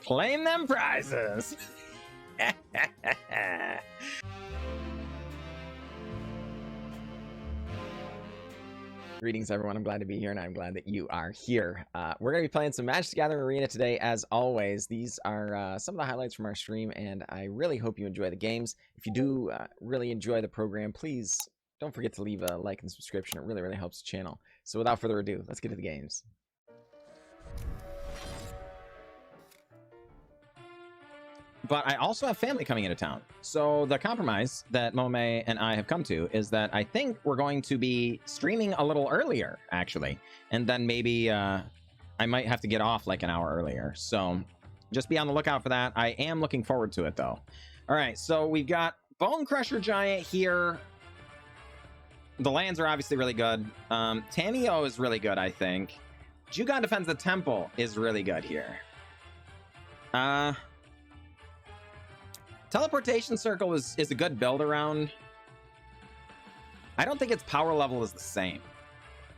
Claim them prizes. Greetings, everyone. I'm glad to be here, and I'm glad that you are here. We're going to be playing some Magic the Gathering Arena today, as always. These are some of the highlights from our stream, and I really hope you enjoy the games. If you do really enjoy the program, please don't forget to leave a like and subscription. It really, really helps the channel. So without further ado, let's get to the games. But I also have family coming into town. So the compromise that Mome and I have come to is that I think we're going to be streaming a little earlier, actually. And then maybe I might have to get off like an hour earlier. So just be on the lookout for that. I am looking forward to it, though. All right, so we've got Bone Crusher Giant here. The lands are obviously really good. Tameo is really good, I think. Jugon Defends the Temple is really good here. Teleportation Circle is a good build around. I don't think its power level is the same,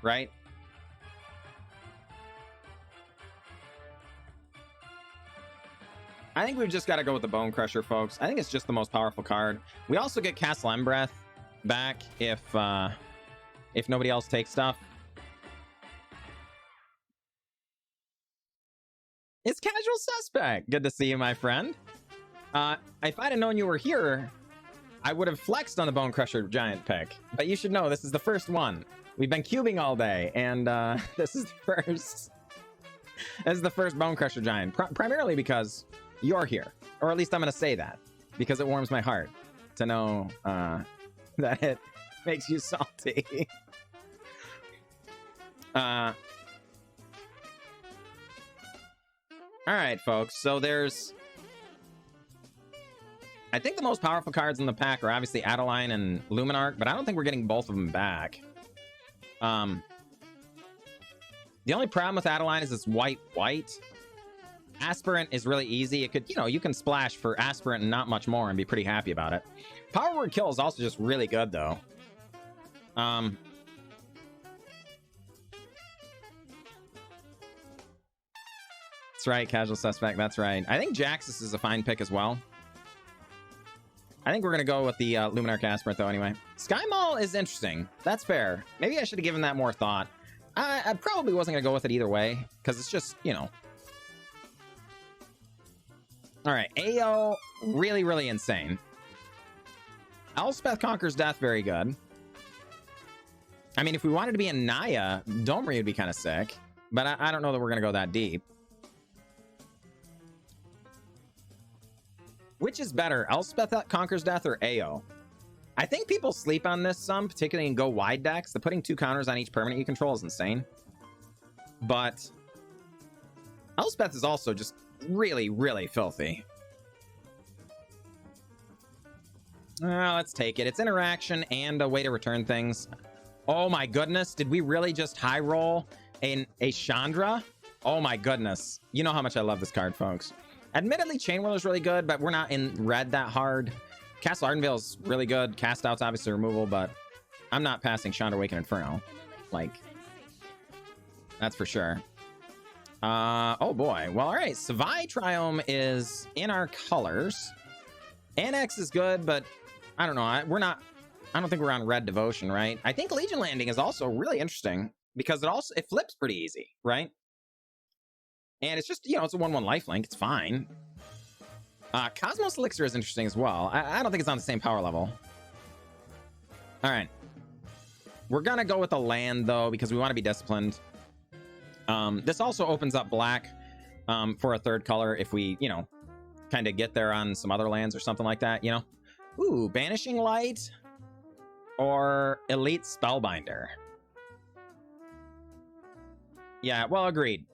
right? I think we've just got to go with the Bone Crusher, folks. I think it's just the most powerful card. We also get Castle Embreth back if nobody else takes stuff. It's Casual Suspect. Good to see you, my friend. If I'd have known you were here, I would have flexed on the Bone Crusher Giant pick. But you should know, this is the first one. We've been cubing all day, and this is the first. This is the first Bone Crusher Giant, primarily because you're here, or at least I'm going to say that, because it warms my heart to know that it makes you salty. All right, folks. So there's. I think the most powerful cards in the pack are obviously Adeline and Luminarch, but I don't think we're getting both of them back. The only problem with Adeline is it's white. Aspirant is really easy. It could, you can splash for Aspirant and not much more and be pretty happy about it. Power Word Kill is also just really good, though. That's right, Casual Suspect. That's right. I think Jaxus is a fine pick as well. I think we're going to go with the Luminarch Aspirant, though, anyway. Sky Mall is interesting. That's fair. Maybe I should have given that more thought. I probably wasn't going to go with it either way, because it's just, All right, AO, really, really insane. Elspeth Conquers Death, very good. I mean, if we wanted to be in Naya, Domri would be kind of sick, but I don't know that we're going to go that deep. Which is better, Elspeth Conquers Death or AO? I think people sleep on this some, particularly in go wide decks. The putting 2 counters on each permanent you control is insane. But Elspeth is also just really, really filthy. Let's take it. It's interaction and a way to return things. Oh my goodness, did we really just high roll a Chandra? Oh my goodness. You know how much I love this card, folks. Admittedly, Chainwheel is really good, but we're not in red that hard. Castle Ardenvale is really good. Cast Out's obviously removal, but I'm not passing Chandra Awakened Inferno. Like, that's for sure. Oh boy. Well, all right. Savai Triome is in our colors. Annex is good, but I don't know. I don't think we're on red devotion, right? I think Legion Landing is also really interesting because it flips pretty easy, right? And it's just, it's a 1/1 lifelink. It's fine. Cosmos Elixir is interesting as well. I don't think it's on the same power level. All right. We're going to go with a land, though, because we want to be disciplined. This also opens up black for a third color if we, kind of get there on some other lands or something like that, Ooh, Banishing Light or Elite Spellbinder. Yeah, well, agreed.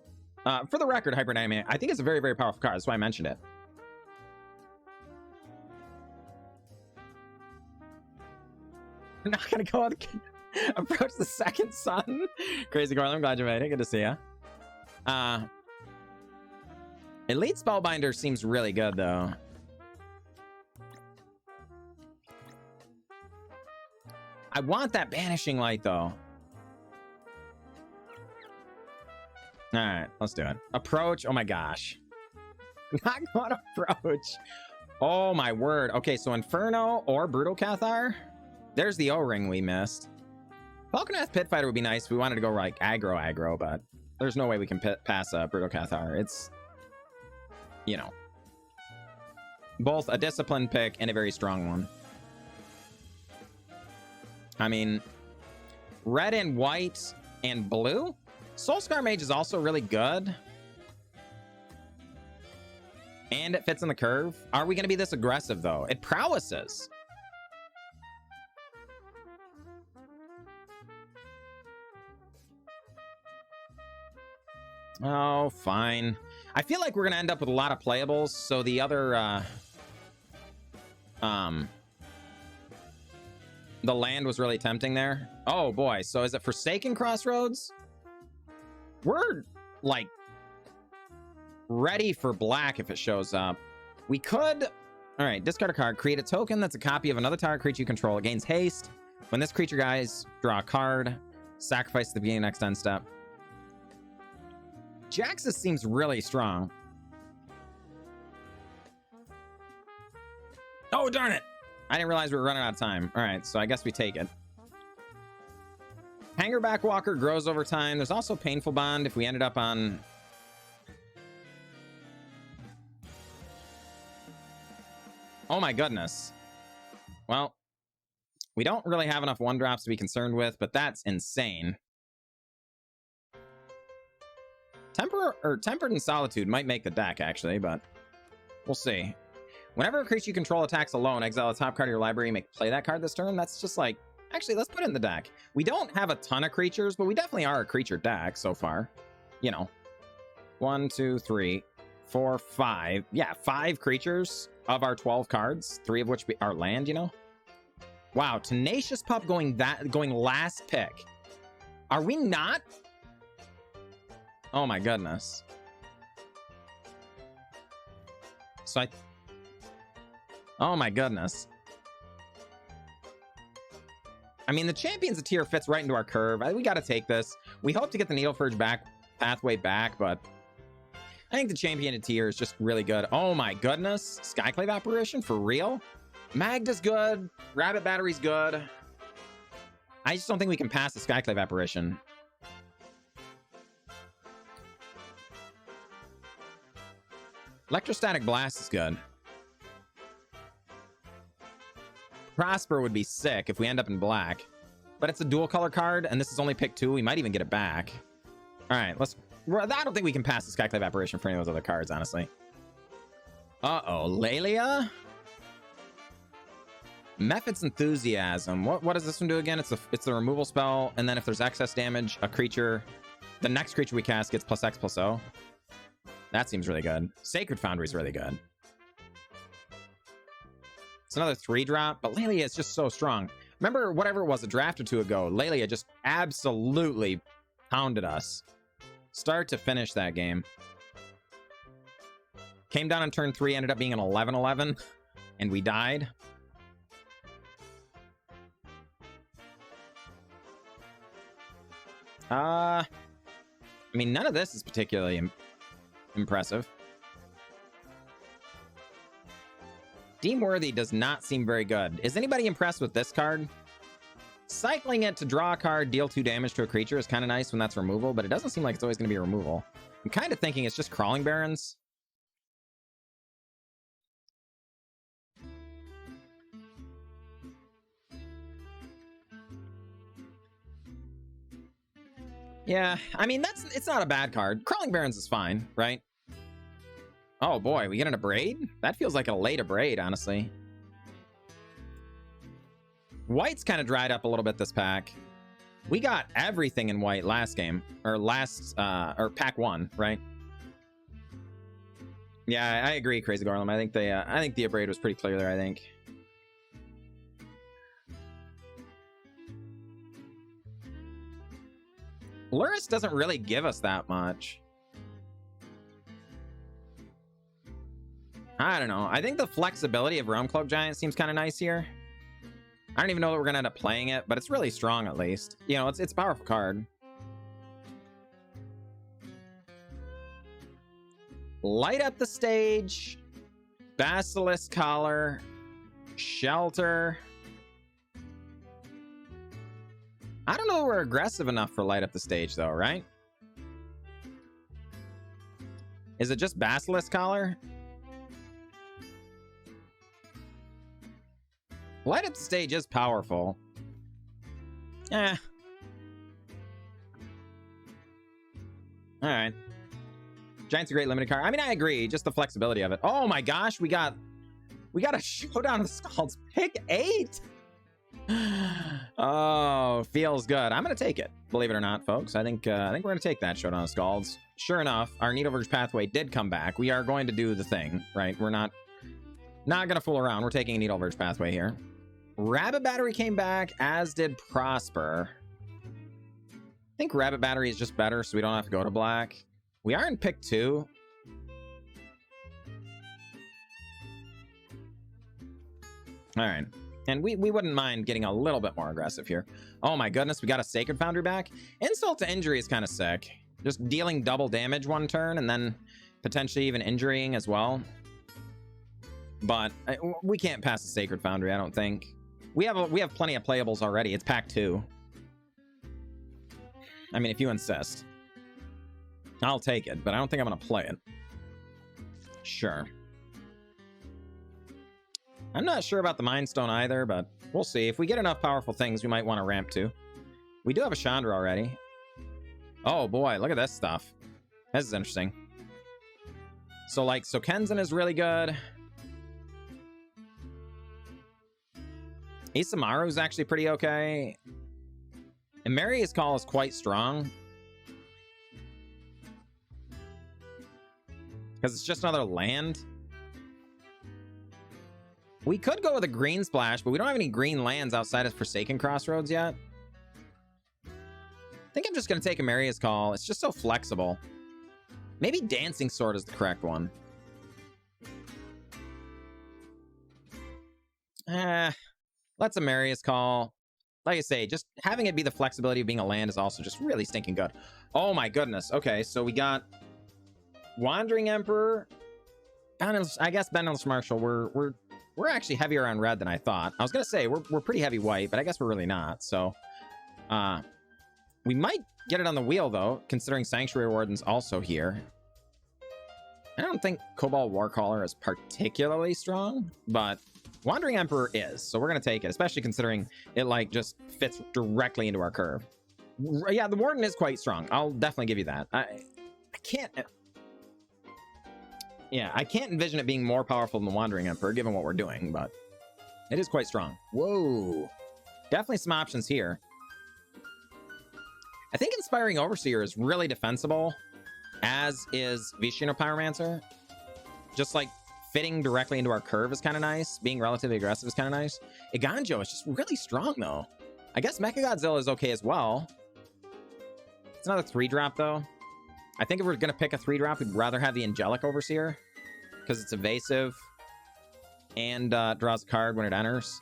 For the record, Hyperdynamic, I think it's a very, very powerful card. That's why I mentioned it. I'm not going to go with Approach the Second Sun. Crazy Corlin, I'm glad you made it. Good to see you. Elite Spellbinder seems really good, though. I want that Banishing Light, though. All right, let's do it. Approach. Oh my gosh. Not going to approach. Oh my word. Okay, so Inferno or Brutal Cathar. There's the O-ring we missed. Falconath Pitfighter would be nice if we wanted to go like aggro, but there's no way we can pass Brutal Cathar. It's, you know, both a disciplined pick and a very strong one. I mean, red and white and blue. Soulscar Mage is also really good. And it fits in the curve. Are we going to be this aggressive, though? It prowesses. Oh, fine. I feel like we're going to end up with a lot of playables, so the other... the land was really tempting there. Oh, boy. So is it Forsaken Crossroads? We're, like... ready for black if it shows up. We could... All right, discard a card. Create a token that's a copy of another target creature you control. It gains haste. When this creature dies, draw a card. Sacrifice at the beginning of next end step. Jaxus seems really strong. Oh, darn it! I didn't realize we were running out of time. All right, so I guess we take it. Hangerback Walker grows over time. There's also Painful Bond if we ended up on... Oh my goodness. Well, we don't really have enough 1-drops to be concerned with, but that's insane. Tempered and Solitude might make the deck, actually, but we'll see. Whenever a creature you control attacks alone, exile a top card of your library, you may play that card this turn. That's just like... Actually, let's put it in the deck. We don't have a ton of creatures, but we definitely are a creature deck so far. You know. 1, 2, 3, 4, 5. Yeah, 5 creatures of our 12 cards, 3 of which are land, you know? Wow, Tenacious Pup going last pick. Are we not? Oh my goodness. So oh my goodness. I mean, the Champions of Tier fits right into our curve. We got to take this. We hope to get the Needleforge pathway back, but I think the Champion of Tier is just really good. Oh my goodness. Skyclave Apparition for real? Magda's good. Rabbit Battery's good. I just don't think we can pass the Skyclave Apparition. Electrostatic Blast is good. Prosper would be sick if we end up in black. But it's a dual color card, and this is only pick 2. We might even get it back. All right, I don't think we can pass the Skyclave Apparition for any of those other cards, honestly. Uh-oh, Lelia? Mephit's Enthusiasm. What does this one do again? It's the removal spell, and then if there's excess damage, the next creature we cast gets +X/+O. That seems really good. Sacred Foundry is really good. It's another 3-drop, but Lelia is just so strong. Remember, whatever it was, a draft or 2 ago, Lelia just absolutely pounded us. Start to finish that game. Came down on turn 3, ended up being an 11-11, and we died. I mean, none of this is particularly impressive. Deemworthy does not seem very good. Is anybody impressed with this card? Cycling it to draw a card, deal 2 damage to a creature is kind of nice when that's removal, but it doesn't seem like it's always going to be removal. I'm kind of thinking it's just Crawling Barrens. Yeah, I mean, it's not a bad card. Crawling Barrens is fine, right? Oh boy, we get an Abrade? That feels like a late Abrade, honestly. White's kind of dried up a little bit this pack. We got everything in white last game, or pack 1, right? Yeah, I agree, Crazy Garland. I think the Abrade was pretty clear there, I think. Luris doesn't really give us that much. I don't know. I think the flexibility of Realm Cloak Giant seems kind of nice here. I don't even know that we're going to end up playing it, but it's really strong at least. You know, it's a powerful card. Light up the stage. Basilisk Collar. Shelter. I don't know if we're aggressive enough for light up the stage, though, right? Is it just Basilisk Collar? Light up the stage is powerful. Eh. Alright. Giant's a great limited card. I mean, I agree. Just the flexibility of it. Oh my gosh, we got a Showdown of the Skulls. Pick 8! Oh, feels good. I'm gonna take it, believe it or not, folks. I think we're gonna take that Showdown of Skulls. Sure enough, our Needleverge pathway did come back. We are going to do the thing, right? We're not gonna fool around. We're taking a Needleverge pathway here. Rabbit Battery came back, as did Prosper. I think Rabbit Battery is just better, so we don't have to go to black. We are in pick 2. All right. And we wouldn't mind getting a little bit more aggressive here. Oh my goodness, we got a Sacred Foundry back. Insult to Injury is kind of sick. Just dealing double damage one turn and then potentially even injuring as well. But we can't pass the Sacred Foundry, I don't think. We have plenty of playables already. It's pack 2. I mean, if you insist. I'll take it, but I don't think I'm going to play it. Sure. I'm not sure about the Mind Stone either, but we'll see. If we get enough powerful things, we might want to ramp to. We do have a Chandra already. Oh boy, look at this stuff. This is interesting. So Kenzan is really good. Isamaru is actually pretty okay. And Maria's Call is quite strong. Because it's just another land. We could go with a green splash, but we don't have any green lands outside of Forsaken Crossroads yet. I think I'm just going to take a Maria's Call. It's just so flexible. Maybe Dancing Sword is the correct one. Let's a Maria's Call. Like I say, just having it be the flexibility of being a land is also just really stinking good. Oh my goodness. Okay, so we got Wandering Emperor. I guess Beneless Marshal. We're actually heavier on red than I thought. I was gonna say we're pretty heavy white, but I guess we're really not. So we might get it on the wheel though, considering Sanctuary Warden's also here. I don't think Cobalt Warcaller is particularly strong, but Wandering Emperor is, so we're gonna take it, especially considering it just fits directly into our curve. Yeah, the Warden is quite strong. I'll definitely give you that. I can't envision it being more powerful than the Wandering Emperor, given what we're doing, but it is quite strong. Whoa. Definitely some options here. I think Inspiring Overseer is really defensible, as is Vishnu Pyromancer. Just fitting directly into our curve is kind of nice. Being relatively aggressive is kind of nice. Iganjo is just really strong, though. I guess Mechagodzilla is okay as well. It's another 3-drop, though. I think if we're going to pick a 3-drop, we'd rather have the Angelic Overseer, because it's evasive and draws a card when it enters.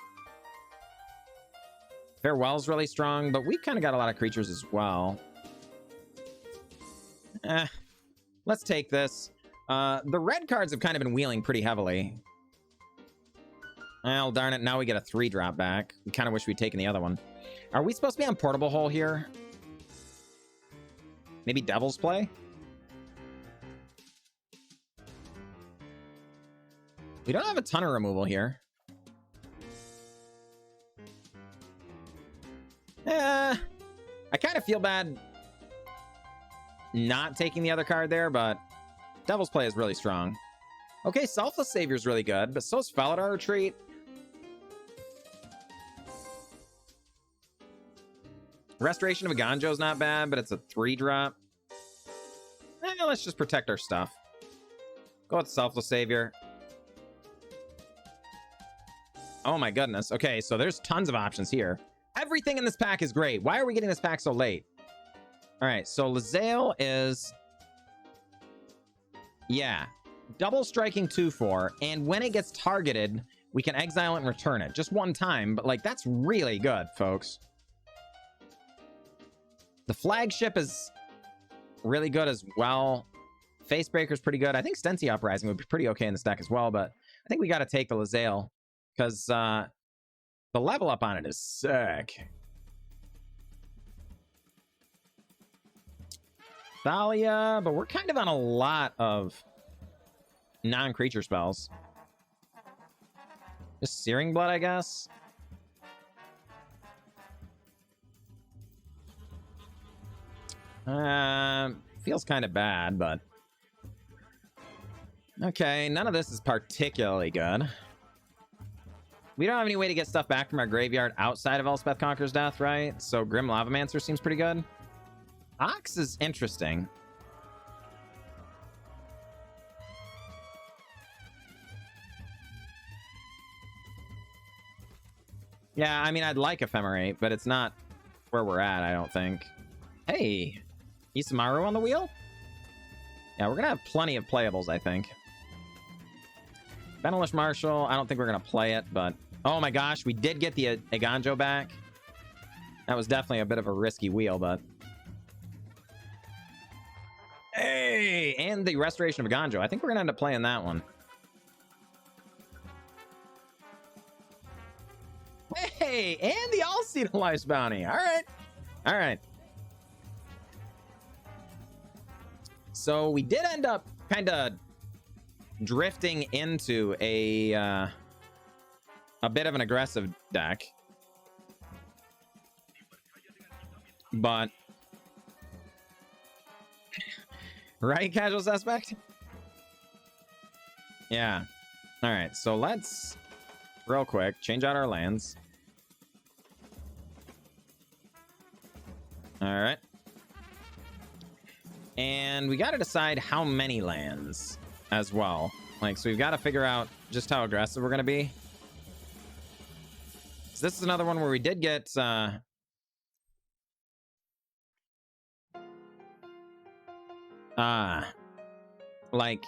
Farewell's really strong, but we've kind of got a lot of creatures as well. Let's take this. The red cards have kind of been wheeling pretty heavily. Well, darn it, now we get a 3-drop back. We kind of wish we'd taken the other one. Are we supposed to be on Portable Hole here? Maybe Devil's Play? We don't have a ton of removal here. I kind of feel bad not taking the other card there, but Devil's Play is really strong. Okay, Selfless Savior is really good, but so is Felidar Retreat. Restoration of Iganjo is not bad, but it's a 3-drop. Let's just protect our stuff. Go with Selfless Savior. Oh my goodness. Okay, so there's tons of options here. Everything in this pack is great. Why are we getting this pack so late? All right, so Lae'zel is... yeah. Double striking 2/4, and when it gets targeted, we can exile it and return it. Just one time, but that's really good, folks. The Flagship is really good as well. Facebreaker's pretty good. I think Stency Uprising would be pretty okay in this deck as well, but I think we got to take the Lae'zel because the level up on it is sick. Thalia, but we're kind of on a lot of non-creature spells. Just Searing Blood, I guess. Feels kind of bad, but okay, none of this is particularly good. We don't have any way to get stuff back from our graveyard outside of Elspeth Conqueror's Death, right? So Grim Lavamancer seems pretty good. Ox is interesting. Yeah, I mean, I'd like Ephemerate, but it's not where we're at, I don't think. Hey, Isamaru on the wheel? Yeah, we're going to have plenty of playables, I think. Benelish Marshal, I don't think we're going to play it, but... Oh my gosh, we did get the Aganjo back. That was definitely a bit of a risky wheel, but... Hey! And the Restoration of Aganjo. I think we're going to end up playing that one. Hey! And the All-Seed Life's Bounty. All right. All right. So we did end up kind of drifting into a bit of an aggressive deck. But... Right, Casual Suspect? Yeah. All right, so let's, real quick, change out our lands. All right. And we got to decide how many lands as well. Like, so we've got to figure out just how aggressive we're going to be. So this is another one where we did get... like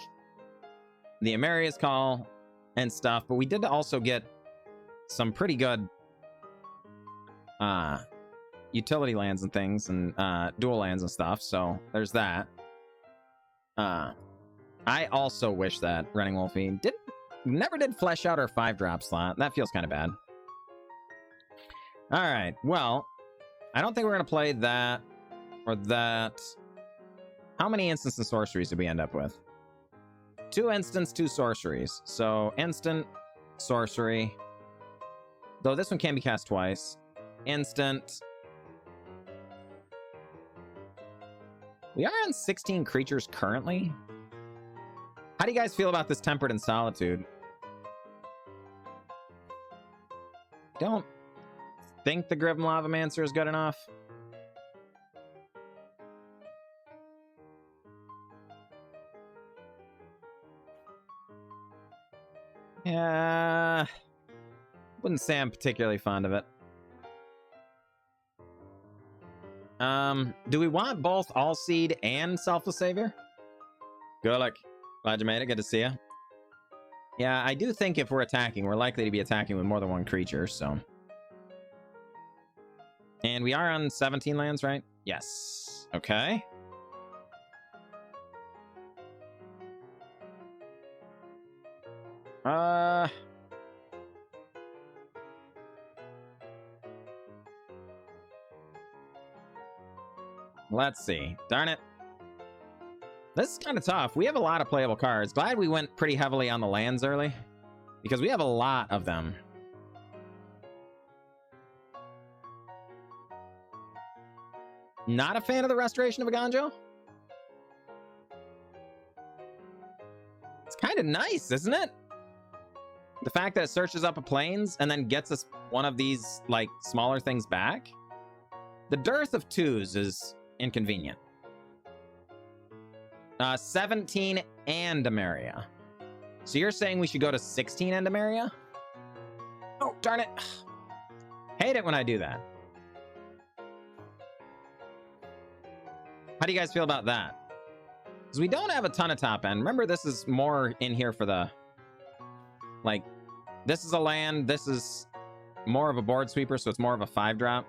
the Amaria's Call and stuff, but we did also get some pretty good utility lands and things, and dual lands and stuff, so there's that. I also wish that Running Wolfie never did flesh out our 5-drop slot. That feels kind of bad. All right, well, I don't think we're gonna play that or that. How many instants and sorceries did we end up with? 2 instants, 2 sorceries. So instant, sorcery. Though this one can be cast twice. Instant. We are on 16 creatures currently. How do you guys feel about this Tempered in Solitude? Don't think the Grim Lavamancer is good enough. Yeah, wouldn't say I'm particularly fond of it. Do we want both All Seed and Selfless Savior? Good luck. Glad you made it. Good to see you. Yeah, I do think if we're attacking, we're likely to be attacking with more than one creature, so. And we are on 17 lands, right? Yes. Okay. Let's see. Darn it. This is kind of tough. We have a lot of playable cards. Glad we went pretty heavily on the lands early, because we have a lot of them. Not a fan of the Restoration of Aganjo? It's kind of nice, isn't it? The fact that it searches up a plains and then gets us one of these, like, smaller things back. The dearth of 2s is inconvenient. 17 and Dominaria. So you're saying we should go to 16 and Dominaria? Oh, darn it. Hate it when I do that. How do you guys feel about that? Because we don't have a ton of top end. Remember, this is more in here for the... Like, this is a land. This is more of a board sweeper, so it's more of a 5-drop.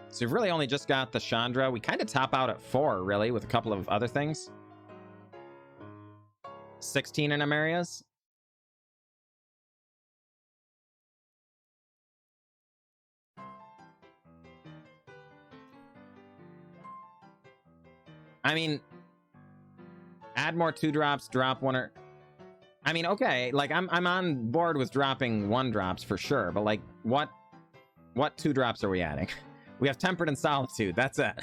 So we've really only just got the Chandra. We kind of top out at 4, really, with a couple of other things. 16 in areas. I mean, add more 2-drops, drop one or... I mean, okay, like I'm on board with dropping 1-drops for sure, but like what 2-drops are we adding? We have Tempered and Solitude, that's it.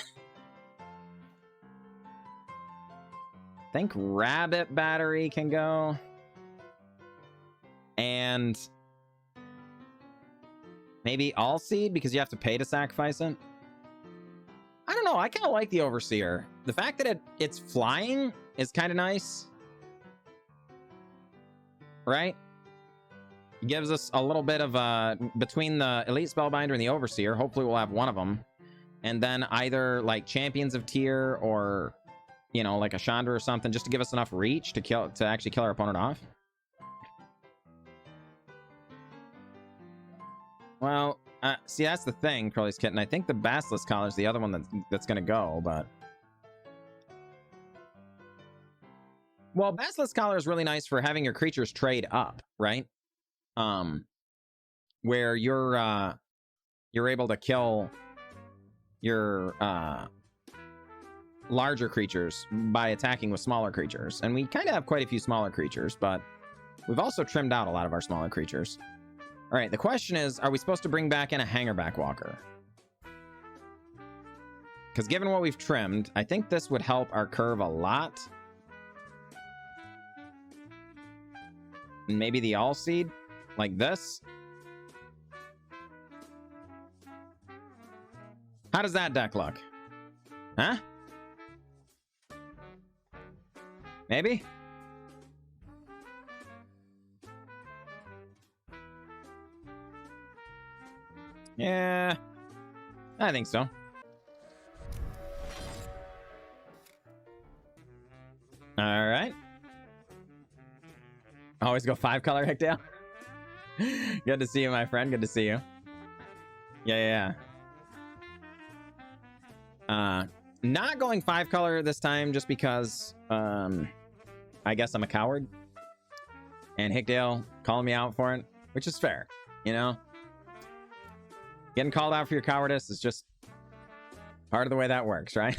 I think Rabbit Battery can go. And maybe All Seed because you have to pay to sacrifice it. I don't know, I kind of like the Overseer. The fact that it's flying is kind of nice. Right? It gives us a little bit of between the Elite Spellbinder and the Overseer. Hopefully we'll have one of them. And then either like Champions of Tier or, you know, like a Chandra or something, just to give us enough reach to actually kill our opponent off. Well, see, that's the thing, Crowley's Kitten. I think the Basilisk Collar is the other one that's going to go, but... Well, Basilisk Collar is really nice for having your creatures trade up, right? Where you're able to kill your larger creatures by attacking with smaller creatures. And we kind of have quite a few smaller creatures, but we've also trimmed out a lot of our smaller creatures. All right, the question is, are we supposed to bring back in a Hangerback Walker? Because given what we've trimmed, I think this would help our curve a lot. Maybe the All Seed, like this. How does that deck look? Huh? Maybe? Yeah, I think so. All right. Always go 5-color, Hickdale. Good to see you, my friend. Good to see you. Yeah. Not going 5-color this time just because I guess I'm a coward. And Hickdale calling me out for it, which is fair, you know? Getting called out for your cowardice is just part of the way that works, right?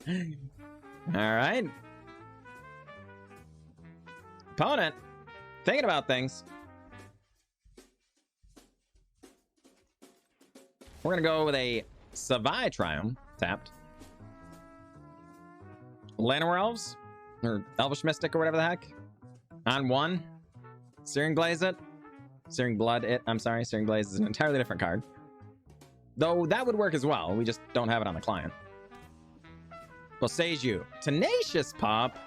All right. Opponent, thinking about things. We're gonna go with a Savai Triumph, tapped. Llanowar Elves, or Elvish Mystic, or whatever the heck. On 1. Searing Blaze it. Searing Blood it. I'm sorry, Searing Blaze is an entirely different card. Though that would work as well. We just don't have it on the client. Boseiju. Tenacious Pop.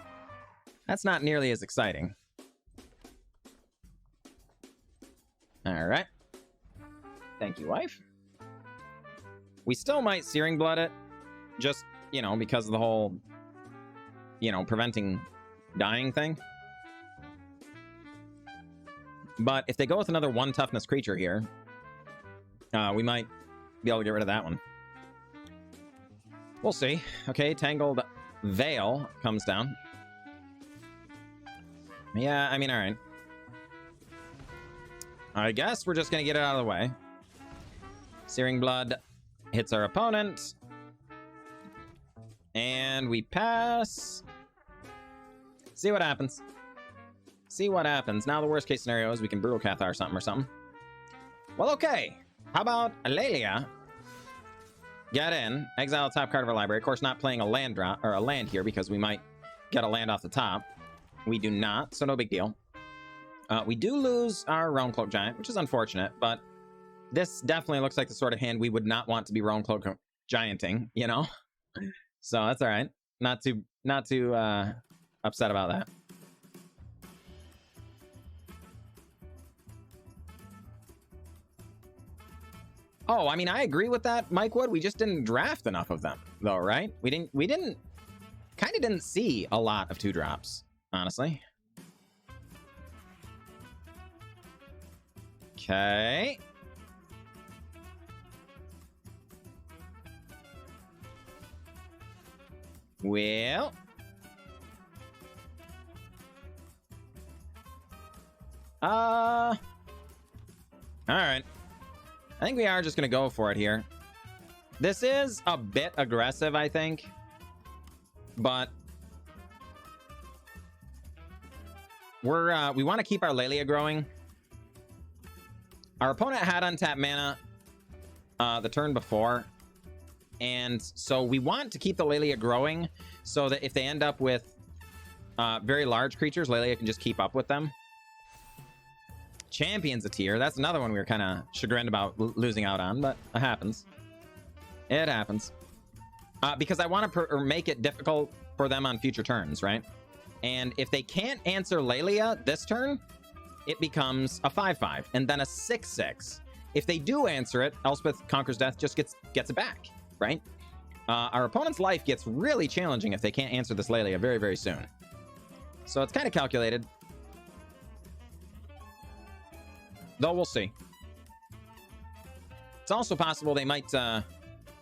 That's not nearly as exciting. Alright. Thank you, wife. We still might Searing Blood it. Just, you know, because of the whole, you know, preventing dying thing. But if they go with another 1 toughness creature here, we might be able to get rid of that one. We'll see. Okay, Tangled Veil comes down. Yeah, I mean, all right. I guess we're just going to get it out of the way. Searing Blood hits our opponent. And we pass. See what happens. See what happens. Now the worst case scenario is we can Brutal Cathar something or something. Well, okay. How about Alelia? Get in. Exile the top card of our library. Of course, not playing a land drop or a land here because we might get a land off the top. We do not, so no big deal. We do lose our Realmcloak Giant, which is unfortunate, but this definitely looks like the sort of hand we would not want to be Realmcloak Gianting, you know? So that's all right. Not too upset about that. Oh, I mean, I agree with that, Mike Wood. We just didn't draft enough of them, though, right? We didn't see a lot of 2-drops, honestly. Okay. Well, All right. I think we are just going to go for it here. This is a bit aggressive, I think. But we want to keep our Lelia growing. Our opponent had untapped mana the turn before. And so we want to keep the Lelia growing so that if they end up with very large creatures, Lelia can just keep up with them. Champion's a tier. That's another one we were kind of chagrined about losing out on, but it happens. It happens. Because I want to make it difficult for them on future turns, right? And if they can't answer Lelia this turn, it becomes a 5/5 and then a 6/6. If they do answer it, Elspeth Conquers Death just gets it back, right? Our opponent's life gets really challenging if they can't answer this Lelia very, very soon. So it's kind of calculated. Though we'll see. It's also possible they might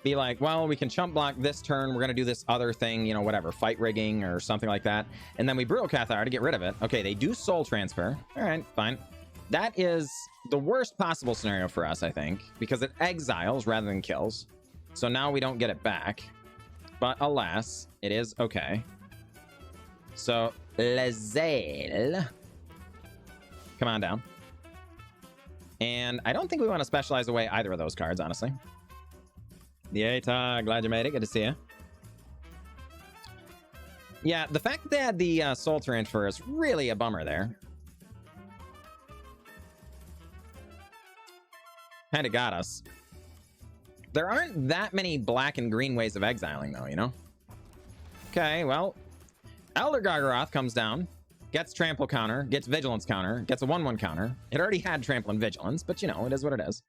be like, well, we can chump block this turn. We're going to do this other thing, you know, whatever, fight rigging or something like that. And then we Brutal Cathar to get rid of it. Okay, they do Soul Transfer. All right, fine. That is the worst possible scenario for us, I think, because it exiles rather than kills. So now we don't get it back. But alas, it is okay. So, Lae'zel. Come on down. And I don't think we want to specialize away either of those cards, honestly. Dieta, glad you made it. Good to see you. Yeah, the fact that they had the Soul Transfer is really a bummer there. Kind of got us. There aren't that many black and green ways of exiling, though, you know? Okay, well, Elder Gargaroth comes down. Gets Trample counter, gets Vigilance counter, gets a 1/1 counter. It already had Trample and Vigilance, but you know, it is what it is.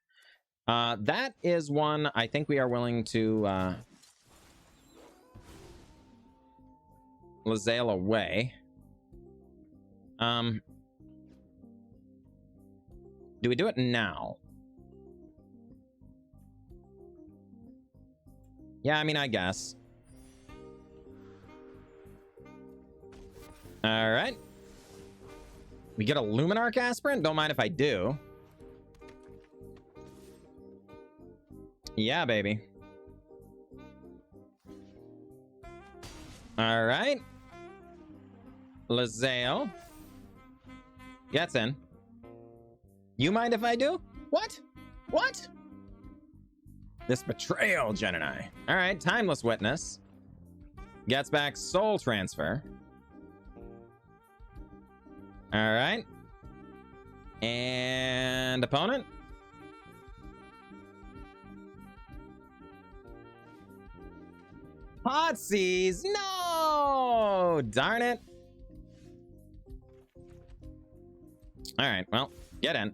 That is one I think we are willing to Lae'zel away. Do we do it now? Yeah, I mean, I guess. All right. We get a Luminarch Aspirant? Don't mind if I do. Yeah, baby. All right. Lae'zel gets in. You mind if I do? What? What? This betrayal, Gemini. All right, Timeless Witness. Gets back Soul Transfer. All right. And opponent. Hotsies! No! Darn it. All right, well, get in.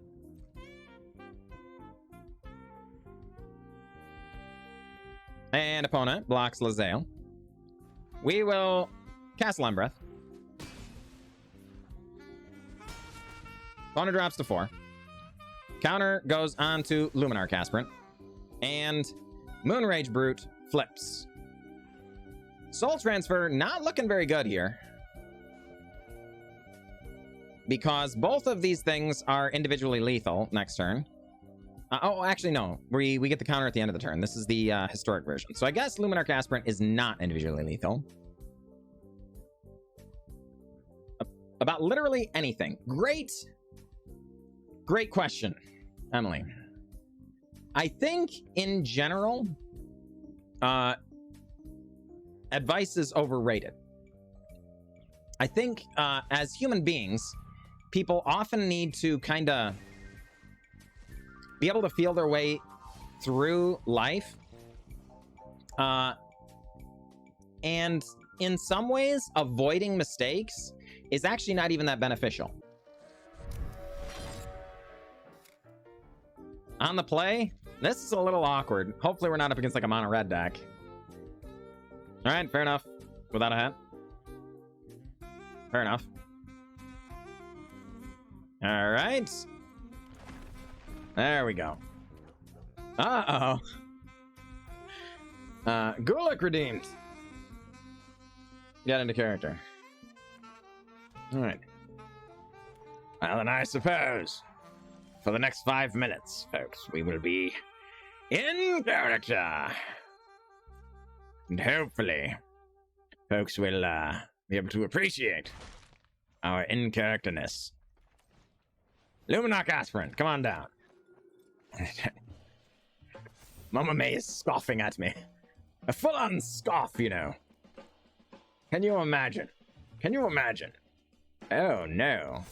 And opponent blocks Lae'zel. We will cast Lembreth. Opponent drops to 4. Counter goes on to Luminarch Aspirant. And Moonrage Brute flips. Soul Transfer not looking very good here. Because both of these things are individually lethal next turn. Oh, actually, no. We get the counter at the end of the turn. This is the historic version. So I guess Luminarch Aspirant is not individually lethal. About literally anything. Great question, Emily. I think, in general, advice is overrated. I think, as human beings, people often need to kind of be able to feel their way through life. And in some ways, avoiding mistakes is actually not even that beneficial. On the play, this is a little awkward. Hopefully we're not up against like a mono red deck. All right, fair enough. Without a hat. Fair enough. All right. There we go. Uh-oh. Gulick redeemed. Get into character. All right. Well, then I suppose for the next 5 minutes, folks, we will be in character. And hopefully, folks will be able to appreciate our in-characterness. Luminarch Aspirant, come on down. Mama May is scoffing at me. A full-on scoff, you know. Can you imagine? Can you imagine? Oh, no.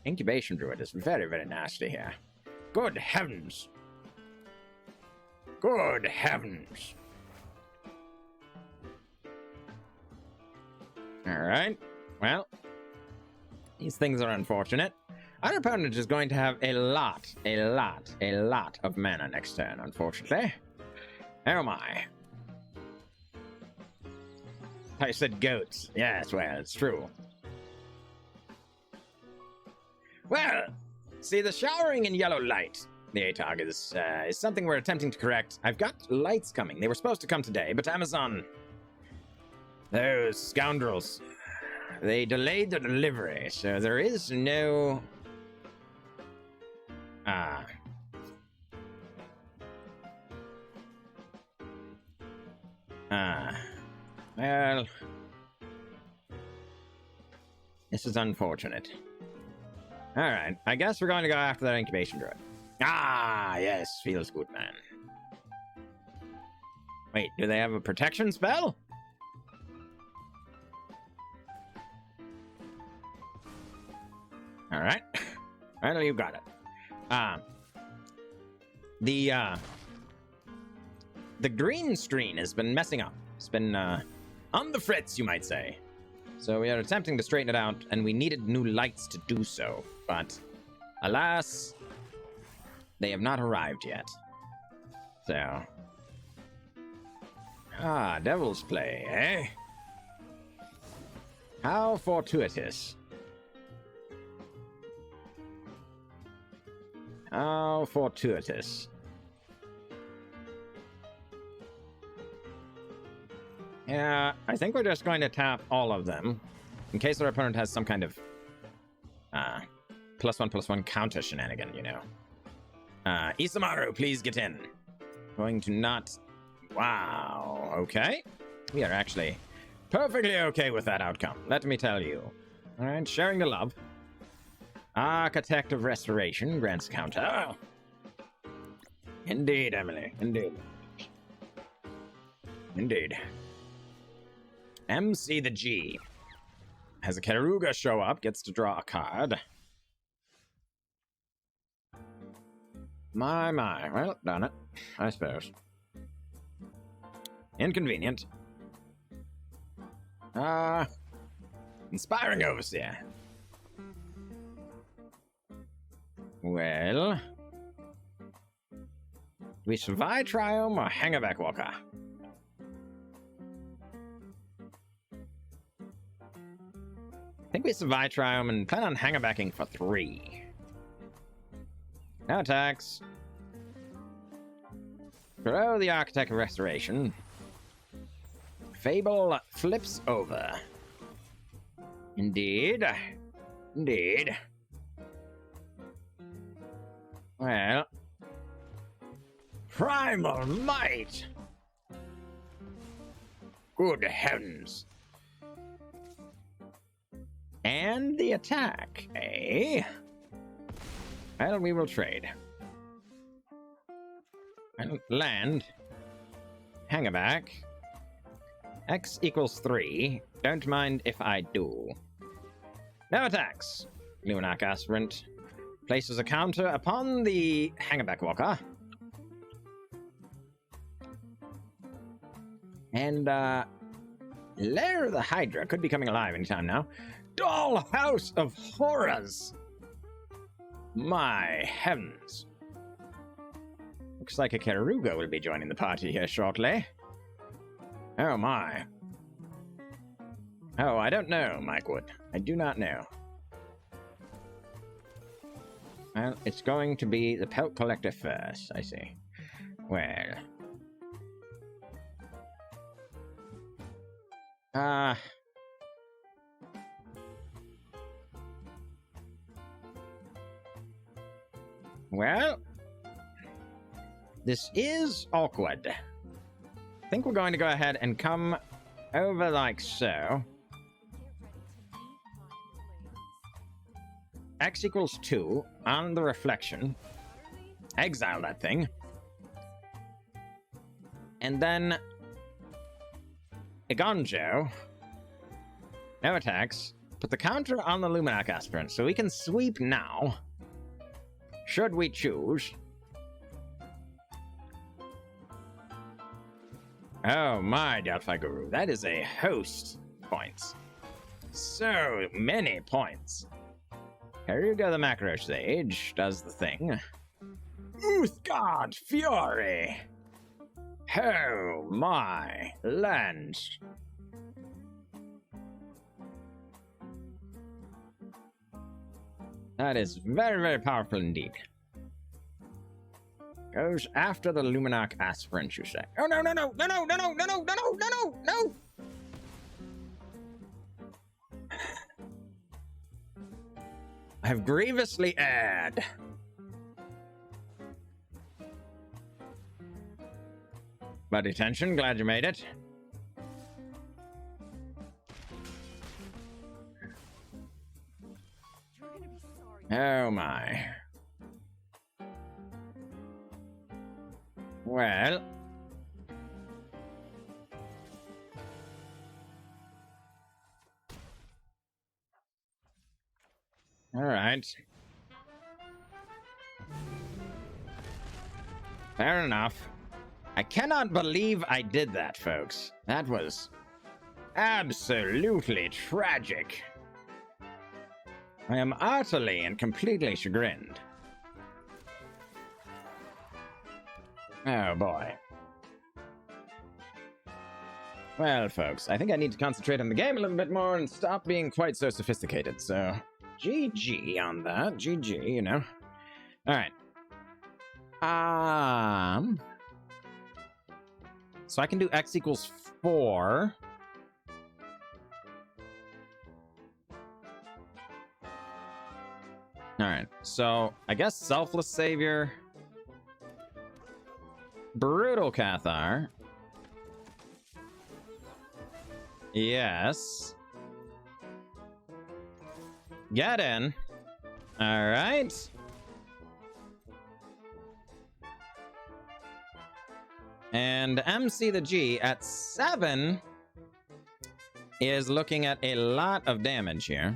Incubation Druid is very, very nasty here. Good heavens. Good heavens. Alright. Well, these things are unfortunate. Our opponent is going to have a lot of mana next turn, unfortunately. Oh my. I said goats. Yes, well, it's true. Well, see, the showering in yellow light, the ATOG, is something we're attempting to correct. I've got lights coming. They were supposed to come today, but Amazon, those scoundrels, they delayed the delivery, so there is no... Well... This is unfortunate. Alright, I guess we're going to go after that Incubation Druid. Ah, yes, feels good, man. Wait, do they have a protection spell? Alright. Well, you got it. The green screen has been messing up. It's been, on the fritz, you might say. So we are attempting to straighten it out, and we needed new lights to do so. But, alas, they have not arrived yet. So. Ah, Devil's Play, eh? How fortuitous. How fortuitous. Yeah, I think we're just going to tap all of them in case our opponent has some kind of +1/+1 counter shenanigan, you know. Isamaru, please get in. Going to not... Wow, okay. We are actually perfectly okay with that outcome, let me tell you. Alright, sharing the love. Architect of Restoration grants counter. Indeed, Emily, indeed. Indeed. MC the G has a Karuga show up, gets to draw a card. My. Well, done it, I suppose. Inconvenient. Inspiring Overseer. Well, we survive Triome or Hangerback Walker? I think we survive Triome and plan on Hangerbacking for 3. No attacks. Throw the Architect of Restoration. Fable flips over. Indeed. Indeed. Well. Primal Might! Good heavens. And the attack, eh? Well, we will trade. And land. Hangerback. X equals 3. Don't mind if I do. No attacks. Luminarch Aspirant places a counter upon the Hangerback Walker. And, Lair of the Hydra could be coming alive anytime now. Dollhouse of Horrors! My heavens. Looks like a Karuga will be joining the party here shortly. Oh my. Oh, I don't know, Mike Wood. I do not know. Well, it's going to be the Pelt Collector first, I see. Well. Well, this is awkward. I think we're going to go ahead and come over like so. X equals 2 on the reflection. Exile that thing. And then Igonjo. No attacks. Put the counter on the Luminac Aspirant, so we can sweep now. Should we choose. Oh my, Doubtful Guru. That is a host points. So many points. Here you go, the Macro Sage does the thing. Uthgard Fury! Oh my lands. That is very, very powerful indeed. Goes after the Luminac Aspirant, you say. Oh no, no, no, no, no, no, no, no, no, no, no, no, no! I have grievously erred. Buddy tension, glad you made it. Oh my. Well. All right. Fair enough. I cannot believe I did that, folks. That was absolutely tragic. I am utterly and completely chagrined. Oh boy. Well, folks, I think I need to concentrate on the game a little bit more and stop being quite so sophisticated, so GG on that. GG, you know. Alright. So I can do X equals 4. Alright, so I guess Selfless Savior. Brutal Cathar. Yes. Get in. Alright. And MC the G at 7 is looking at a lot of damage here.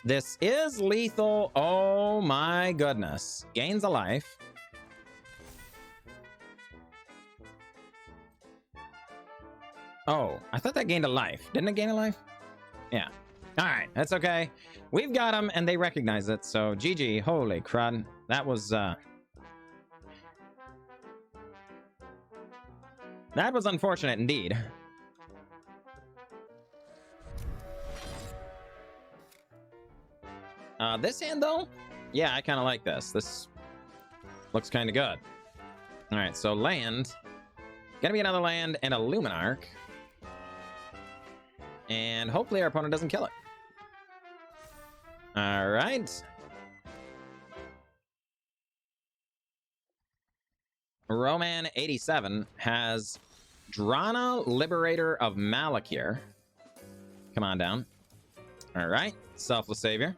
This is lethal. Oh my goodness. Gains a life. Oh, I thought that gained a life. Didn't it gain a life? Yeah. All right, that's okay. We've got them, and they recognize it. So GG. Holy crud. That was unfortunate indeed. This hand, though? Yeah, I kind of like this. This looks kind of good. All right, so land. Gonna be another land and a Luminarch. And hopefully our opponent doesn't kill it. All right. Roman 87 has Drana, Liberator of Malakir. Come on down. All right, Selfless Savior.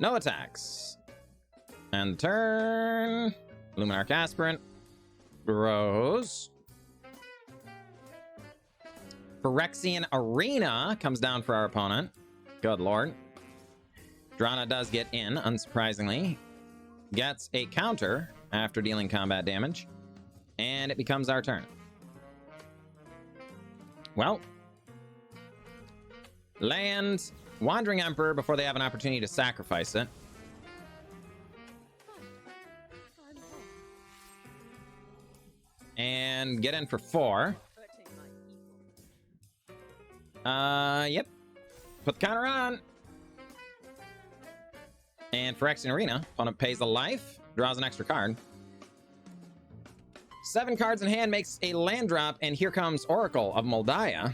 No attacks. And turn. Luminarch Aspirant. Grows. Phyrexian Arena comes down for our opponent. Good lord. Drana does get in, unsurprisingly. Gets a counter after dealing combat damage. And it becomes our turn. Well. Land Wandering Emperor before they have an opportunity to sacrifice it. And get in for 4. Yep. Put the counter on. And Phyrexian Arena, opponent pays a life, draws an extra card. 7 cards in hand makes a land drop, and here comes Oracle of Moldiah.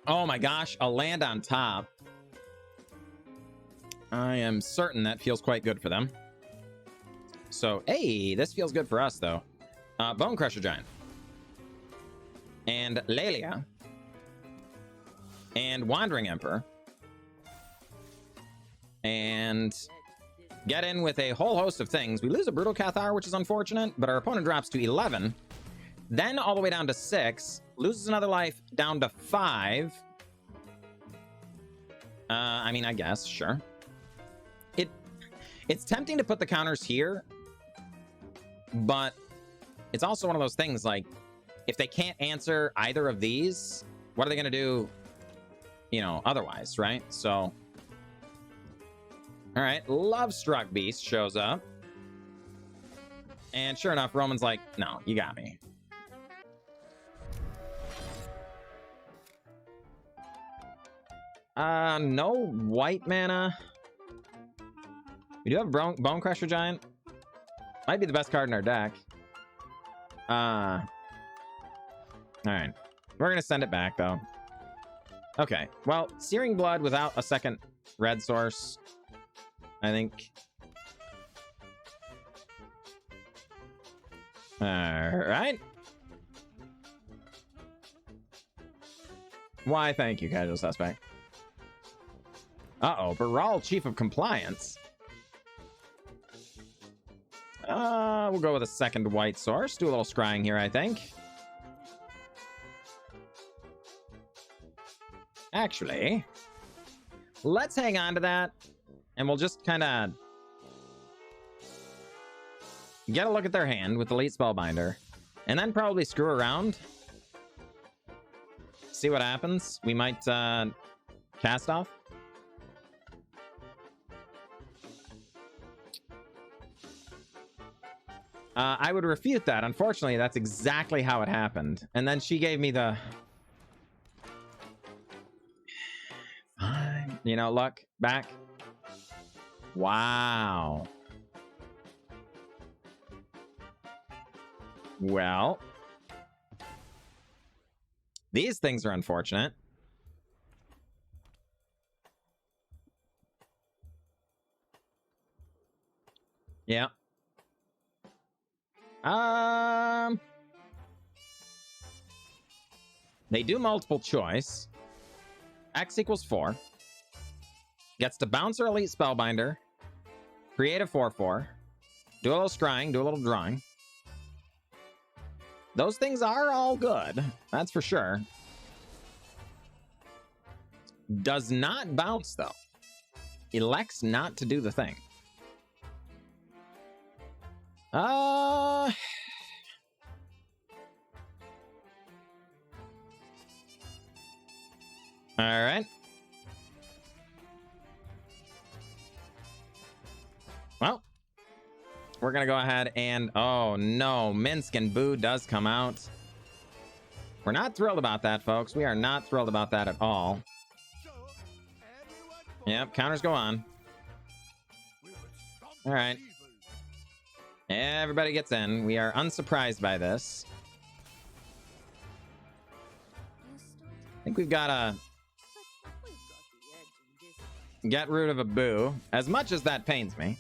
Oh my gosh, a land on top. I am certain that feels quite good for them. So, hey, this feels good for us, though. Bone Crusher Giant. And Lelia. And Wandering Emperor. And get in with a whole host of things. We lose a Brutal Cathar, which is unfortunate, but our opponent drops to 11. Then all the way down to 6. Loses another life down to 5. I mean, I guess, sure. It's tempting to put the counters here, but it's also one of those things, like, if they can't answer either of these, what are they going to do, you know, otherwise, right? So, all right, Lovestruck Beast shows up. And sure enough, Roman's like, no, you got me. No white mana. We do have Bone Crusher Giant. Might be the best card in our deck. All right. We're going to send it back, though. Okay. Well, Searing Blood without a second red source, I think. All right. Why, thank you, Casual Suspect. Uh-oh, Baral, Chief of Compliance. We'll go with a second white source. Do a little scrying here, I think. Actually, let's hang on to that, and we'll just kind of get a look at their hand with Elite Spellbinder, and then probably screw around. See what happens. We might cast off. I would refute that. Unfortunately, that's exactly how it happened. And then she gave me the... Fine. You know, look. Back. Wow. Well. These things are unfortunate. Yeah. They do multiple choice. X equals 4. Gets to bounce her Elite Spellbinder. Create a 4/4. Do a little scrying. Do a little drawing. Those things are all good. That's for sure. Does not bounce, though. Elects not to do the thing. All right. Well, we're gonna go ahead and... Oh, no. Minsk and Boo does come out. We're not thrilled about that, folks. We are not thrilled about that at all. Yep, counters go on. All right. Everybody gets in. We are unsurprised by this. I think we've got to get rid of a Boo. As much as that pains me.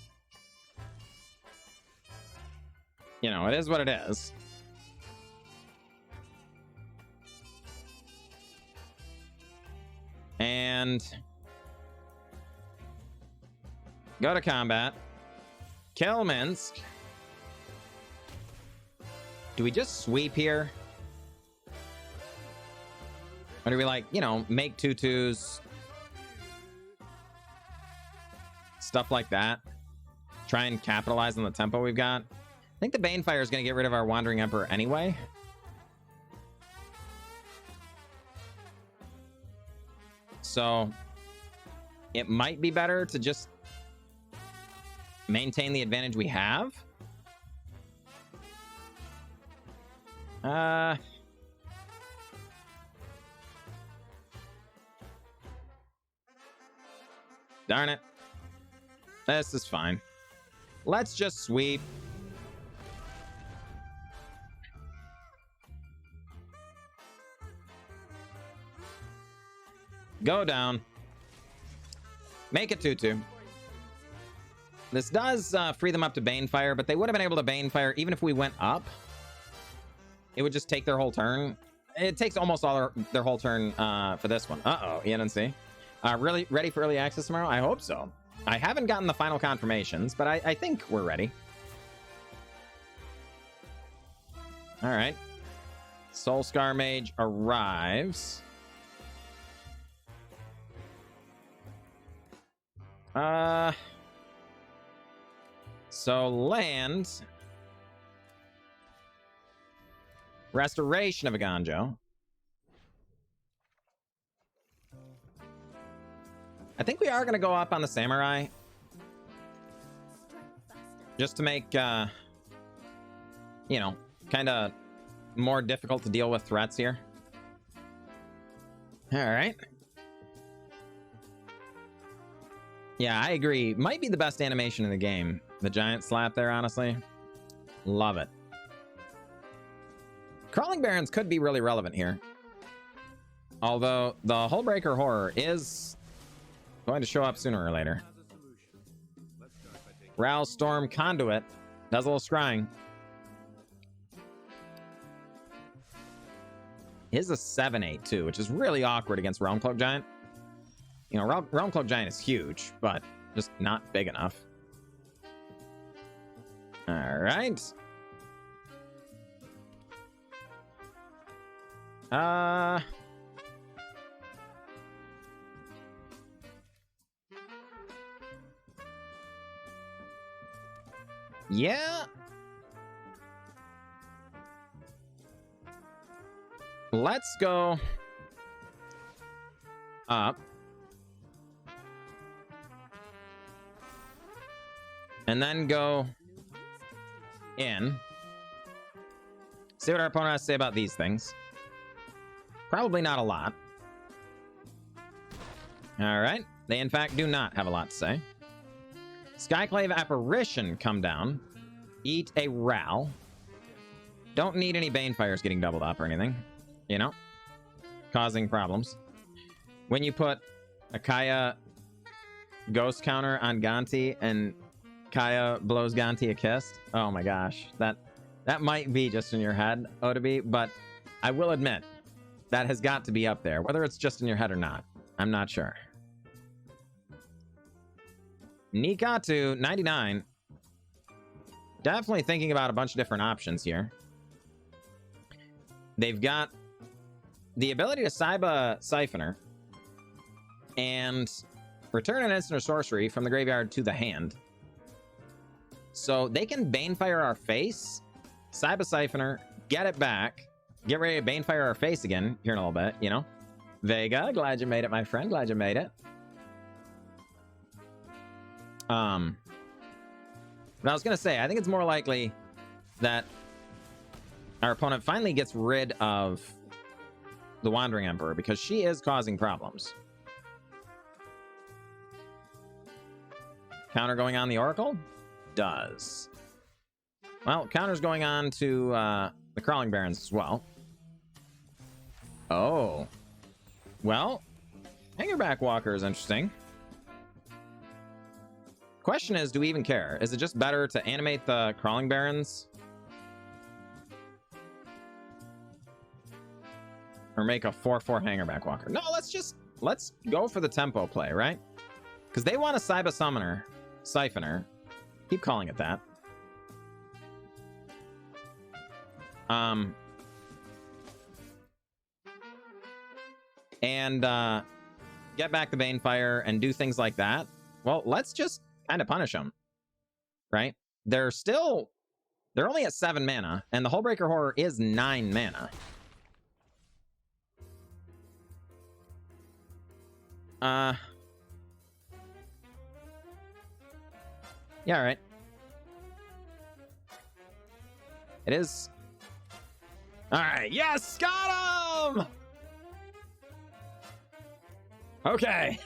You know, it is what it is. And go to combat. Kill Minsk. Do we just sweep here? Or do we, like, you know, make 2/2s? Stuff like that. Try and capitalize on the tempo we've got. I think the Banefire is going to get rid of our Wandering Emperor anyway. So it might be better to just maintain the advantage we have. Darn it. This is fine. Let's just sweep. Go down. Make it 2/2. This does free them up to Banefire, but they would have been able to Banefire even if we went up. It would just take their whole turn. It takes almost all their whole turn for this one. Uh-oh, ENC. Really ready for early access tomorrow? I hope so. I haven't gotten the final confirmations, but I think we're ready. All right. Soul Scar Mage arrives. So land. Restoration of a Ganjo. I think we are going to go up on the Samurai. Just to make, you know, kind of more difficult to deal with threats here. All right. Yeah, I agree. Might be the best animation in the game. The giant slap there, honestly. Love it. Crawling Barons could be really relevant here. Although the Hullbreaker Horror is going to show up sooner or later. Rouse Storm Conduit does a little scrying. His a 7/8 too, which is really awkward against Realm Cloak Giant. You know, Realm Cloak Giant is huge, but just not big enough. All right. Yeah. Let's go up. And then go in. See what our opponent has to say about these things. Probably not a lot. All right. They, in fact, do not have a lot to say. Skyclave Apparition come down. Eat a Ral. Don't need any Banefires getting doubled up or anything. You know? Causing problems. When you put a Kaya Ghost counter on Gonti and Kaya blows Gonti a kiss. Oh my gosh. That might be just in your head, Otobi, but I will admit, that has got to be up there. Whether it's just in your head or not, I'm not sure. Nikatu, 99. Definitely thinking about a bunch of different options here. They've got the ability to Saiba Siphoner and return an instant or sorcery from the graveyard to the hand. So they can Banefire our face, Saiba Siphoner, get it back, get ready to Banefire our face again here in a little bit, you know? Vega, glad you made it, my friend. Glad you made it. But I was going to say, I think it's more likely that our opponent finally gets rid of the Wandering Emperor because she is causing problems. Counter going on the Oracle? Does. Well, counter's going on to the Crawling Barons as well. Oh. Well, Hangerback Walker is interesting. Question is, do we even care? Is it just better to animate the Crawling Barons? Or make a 4/4 Hangerback Walker? No, let's go for the tempo play, right? Because they want a Saiba Summoner, Siphoner. Keep calling it that. And get back the Banefire and do things like that. Well, let's just kind of punish them, right? They're only at 7 mana, and the Hullbreaker Horror is 9 mana. Yeah, all right. It is. All right. Yes, got him. Okay.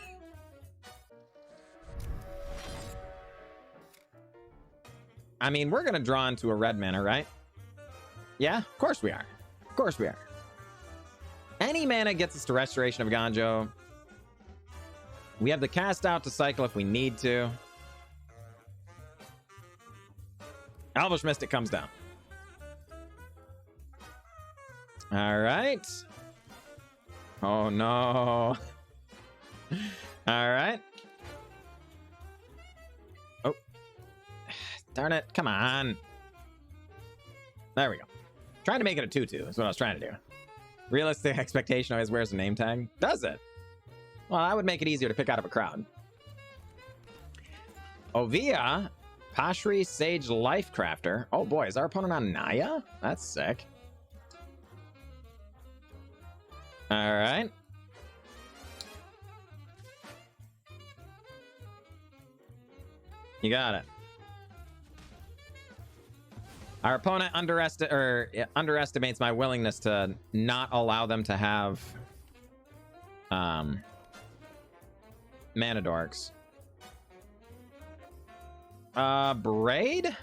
I mean, we're gonna draw into a red mana, right? Yeah, of course we are. Of course we are. Any mana gets us to Restoration of Ganjo. We have the Cast Out to cycle if we need to. Elvish Mystic comes down. All right. Oh, no. All right. Oh. Darn it. Come on. There we go. Trying to make it a 2-2 is what I was trying to do. Realistic expectation always wears a name tag. Does it? Well, that would make it easier to pick out of a crowd. Ovia, Pashri Sage Life Crafter. Oh boy, is our opponent on Naya? That's sick. All right. You got it. Our opponent underestimates my willingness to not allow them to have mana dorks. Braid?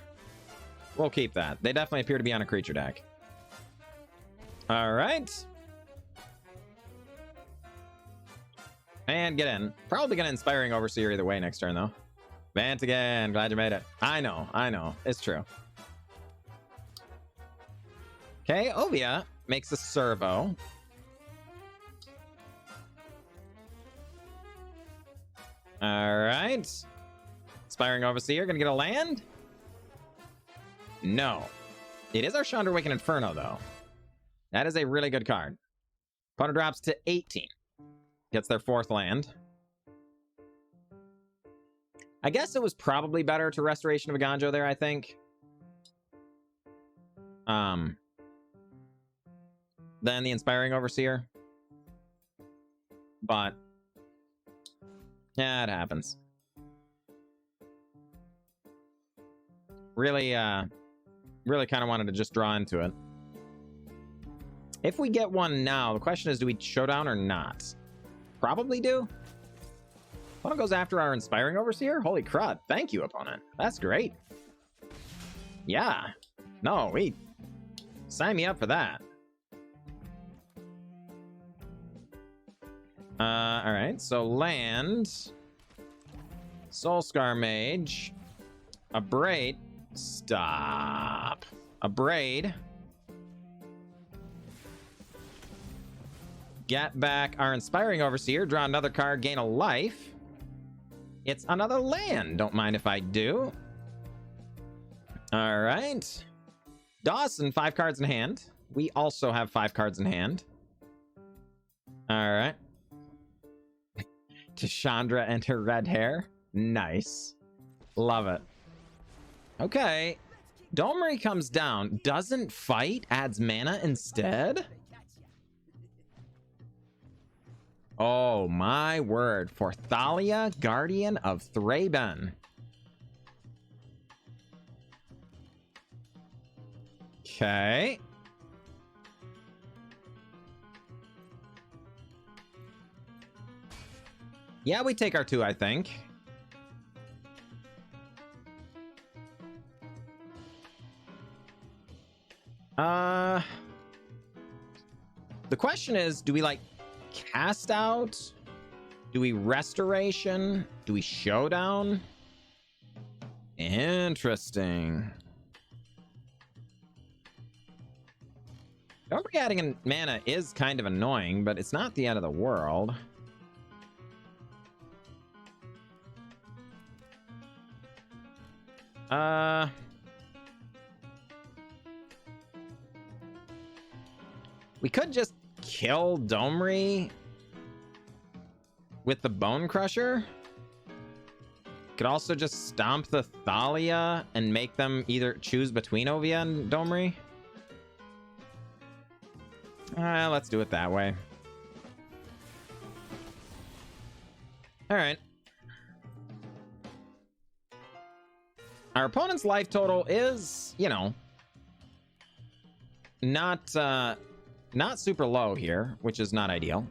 We'll keep that. They definitely appear to be on a creature deck. All right. And get in. Probably gonna Inspiring Overseer either way next turn, though. Vant again. Glad you made it. I know. It's true. Okay, Ovia makes a servo. All right. Inspiring Overseer, gonna get a land? No. It is our Chandra Awakened Inferno, though. That is a really good card. Opponent drops to 18. Gets their 4th land. I guess it was probably better to Restoration of Aganjo there, I think. Than the Inspiring Overseer. But yeah, it happens. Really kind of wanted to just draw into it. If we get one now, the question is, do we showdown or not? Probably do. Opponent goes after our Inspiring Overseer? Holy crud. Thank you, opponent. That's great. Yeah. No, wait. Sign me up for that. Alright, so land. Soulscar Mage. A Braid. Stop. A Braid. Get back our Inspiring Overseer. Draw another card, gain a life. It's another land. Don't mind if I do. Alright. Dawson, 5 cards in hand. We also have 5 cards in hand. Alright. Chandra and her red hair. Nice. Love it. Okay. Domri comes down. Doesn't fight. Adds mana instead. Oh my word. For Thalia, Guardian of Thraben. Okay. Yeah, we take our 2, I think. The question is, do we like cast out? Do we restoration? Do we showdown? Interesting. Don't forget, adding in mana is kind of annoying, but it's not the end of the world. We could just kill Domri with the Bone Crusher. Could also just stomp the Thalia and make them either choose between Ovia and Domri. Let's do it that way. All right. Our opponent's life total is, you know, not super low here, which is not ideal.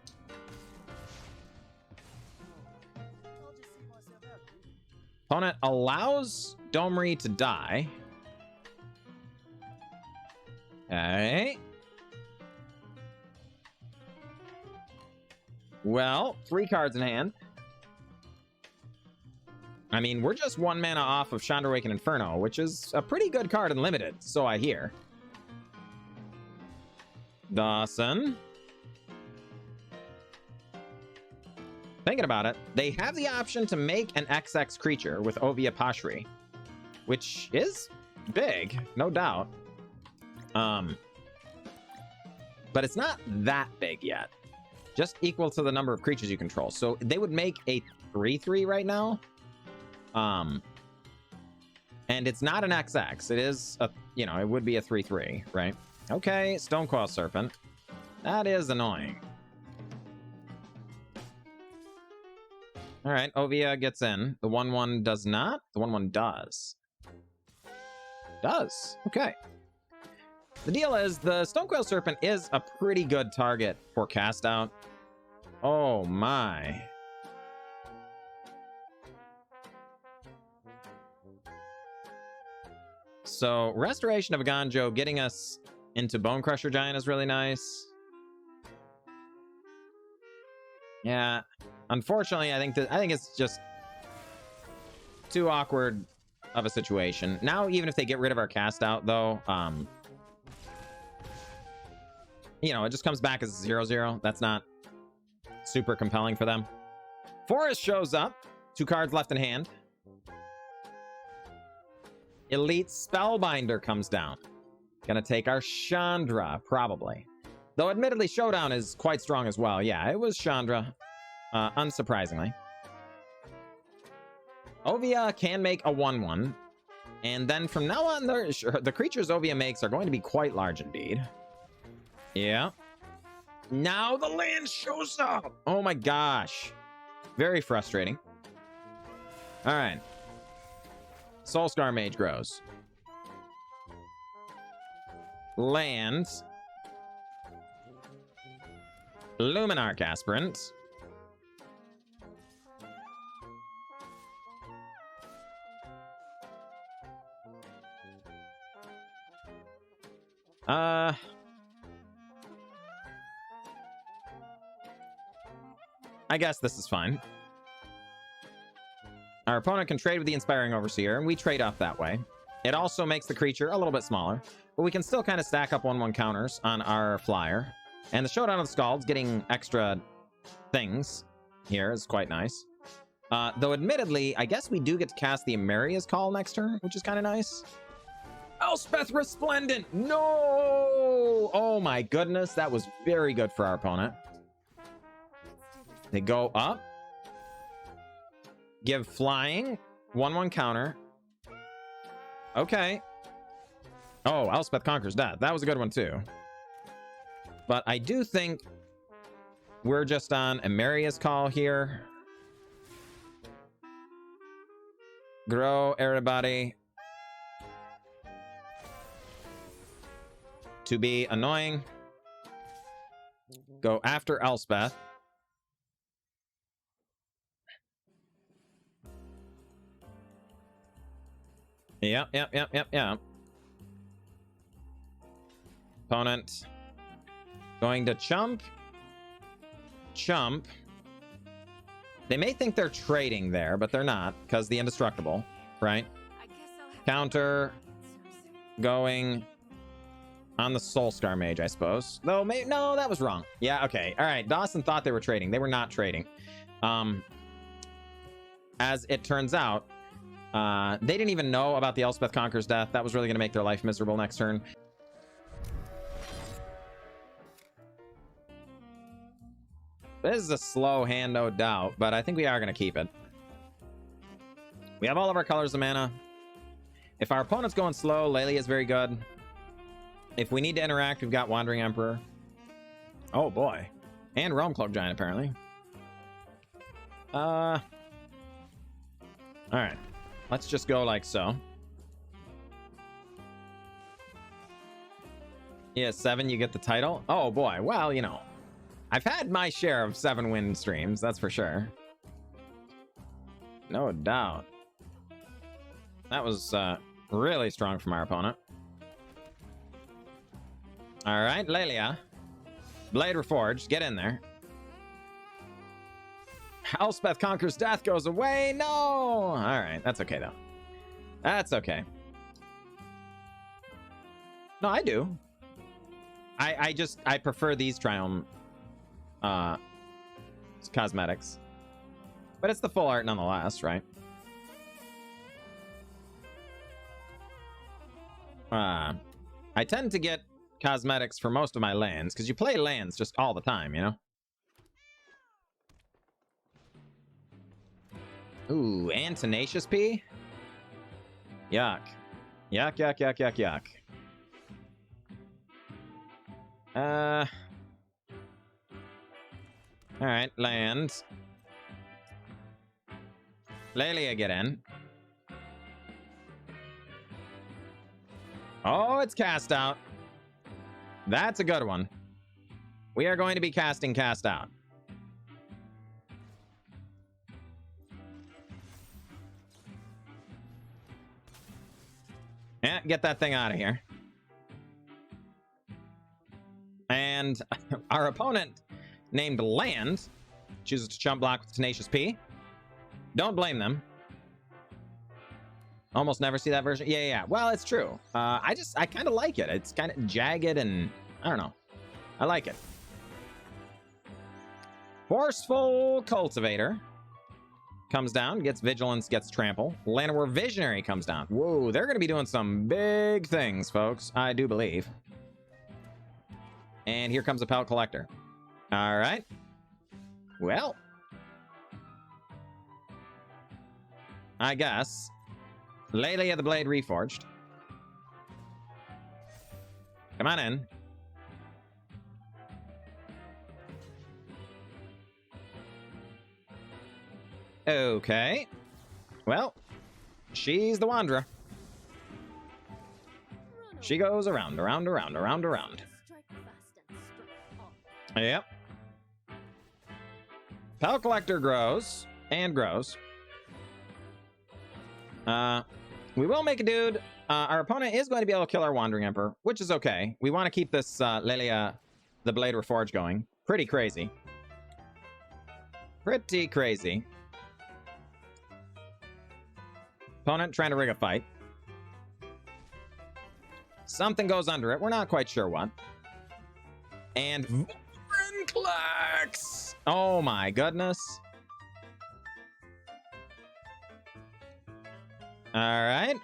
Opponent allows Domri to die. Okay. Well, 3 cards in hand. I mean, we're just 1 mana off of Chandra Awakened Inferno, which is a pretty good card in Limited, so I hear. Dawson. Thinking about it, they have the option to make an XX creature with Ovia Pashri, which is big, no doubt. But it's not that big yet. Just equal to the number of creatures you control. So they would make a 3/3 right now. And it's not an XX. It is a, you know, it would be a 3/3, right? Okay, Stonecoil Serpent. That is annoying. All right, Ovia gets in. The 1/1 does not. The 1/1 does. Does. Okay. The deal is the Stonecoil Serpent is a pretty good target for cast out. Oh my. So Restoration of Aganjo getting us into Bone Crusher Giant is really nice. Yeah. Unfortunately, I think it's just too awkward of a situation. Now, even if they get rid of our cast out, though, you know, it just comes back as 0/0. That's not super compelling for them. Forest shows up. 2 cards left in hand. Elite Spellbinder comes down. Gonna take our Chandra, probably. Though, admittedly, Showdown is quite strong as well. Yeah, it was Chandra. Unsurprisingly. Ovia can make a 1/1. And then from now on, the creatures Ovia makes are going to be quite large indeed. Yeah. Now the land shows up. Oh my gosh. Very frustrating. All right. Soulscar Mage grows. Lands. Luminarch Aspirant. I guess this is fine. Our opponent can trade with the Inspiring Overseer, and we trade off that way. It also makes the creature a little bit smaller, but we can still kind of stack up 1/1 counters on our flyer. And the Showdown of the Scalds getting extra things here is quite nice. Though admittedly, I guess we do get to cast the Amaria's Call next turn, which is kind of nice. Elspeth Resplendent! No! Oh my goodness, that was very good for our opponent. They go up. Give flying. 1/1 counter. Okay. Oh, Elspeth Conquers Death. That was a good one too. But I do think we're just on Amaria's Call here. Grow everybody to be annoying. Go after Elspeth. Yep. Opponent going to chump. They may think they're trading there, but they're not, because the indestructible, right? Counter going on the Soulscar Mage, I suppose. Though, no, that was wrong. Yeah, okay. All right, Dawson thought they were trading. They were not trading. As it turns out, they didn't even know about the Elspeth Conquers Death. That was really going to make their life miserable next turn. This is a slow hand, no doubt, but I think we are going to keep it. We have all of our colors of mana. If our opponent's going slow, Lelia is very good. If we need to interact, we've got Wandering Emperor. Oh boy. And Realm Cloak Giant, apparently. Alright. Let's just go like so. Yeah, 7, you get the title. Oh boy, well, you know. I've had my share of 7-win streams, that's for sure. No doubt. That was really strong from our opponent. Alright, Lelia. Blade Reforged, get in there. Elspeth Conquers Death goes away. No! Alright, that's okay, though. That's okay. No, I do. I prefer these Triumph cosmetics. But it's the full art nonetheless, right? I tend to get cosmetics for most of my lands, because you play lands just all the time, you know? Ooh, and Tenacious P? Yuck. Yuck, yuck, yuck, yuck, yuck. Alright, land. Lelia, get in. Oh, it's cast out. That's a good one. We are going to be casting cast out. Yeah, get that thing out of here. And our opponent, named Land, chooses to chump block with Tenacious P. Don't blame them. Almost never see that version. Yeah. Well, it's true. I kind of like it. It's kind of jagged and I don't know. I like it. Forceful Cultivator comes down, gets Vigilance, gets Trample. Llanowar Visionary comes down. Whoa, they're going to be doing some big things, folks. I do believe. And here comes a Pelt Collector. All right. Well, I guess Lelia the Blade Reforged. Come on in. Okay. Well, she's the Wanderer. She goes around. Yep. Pelt Collector grows and grows. We will make a dude. Our opponent is going to be able to kill our Wandering Emperor, which is okay. We want to keep this Lelia the Blade Reforged going. Pretty crazy. Pretty crazy. Opponent trying to rig a fight. Something goes under it. We're not quite sure what. And Vorinclex! Oh my goodness. Alright.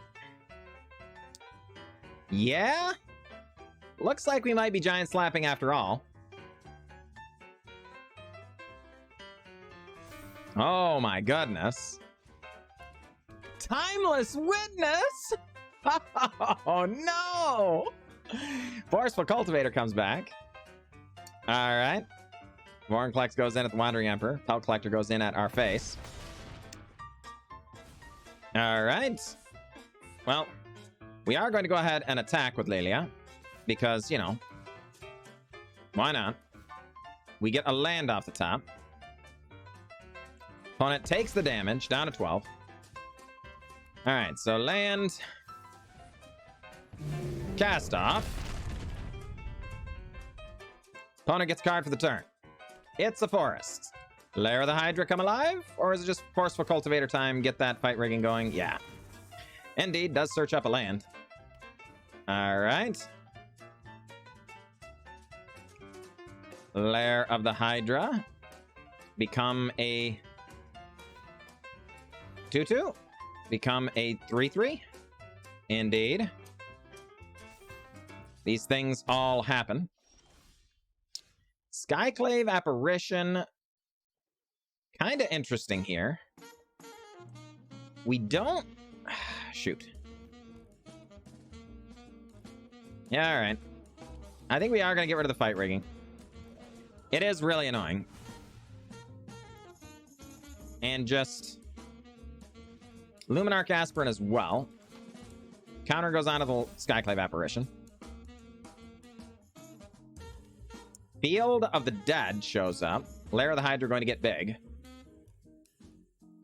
Yeah? Looks like we might be giant slapping after all. Oh my goodness. Timeless Witness? Oh no! Forceful Cultivator comes back. Alright. Vorinclex goes in at the Wandering Emperor. Pelt Collector goes in at our face. Alright. Well, we are going to go ahead and attack with Lelia. Because, you know, why not? We get a land off the top. Opponent takes the damage, down to 12. Alright, so land. Cast off. Opponent gets a card for the turn. It's a forest. Lair of the Hydra come alive? Or is it just Forceful Cultivator time? Get that fight rigging going? Yeah. Indeed, does search up a land. Alright. Lair of the Hydra. Become a 2/2. Become a 3/3. Indeed. These things all happen. Skyclave Apparition. Kind of interesting here. We don't... Shoot. Yeah, alright. I think we are going to get rid of the fight rigging. It is really annoying. And just... Luminarch Aspirant as well. Counter goes on to the Skyclave Apparition. Field of the Dead shows up. Lair of the Hydra going to get big.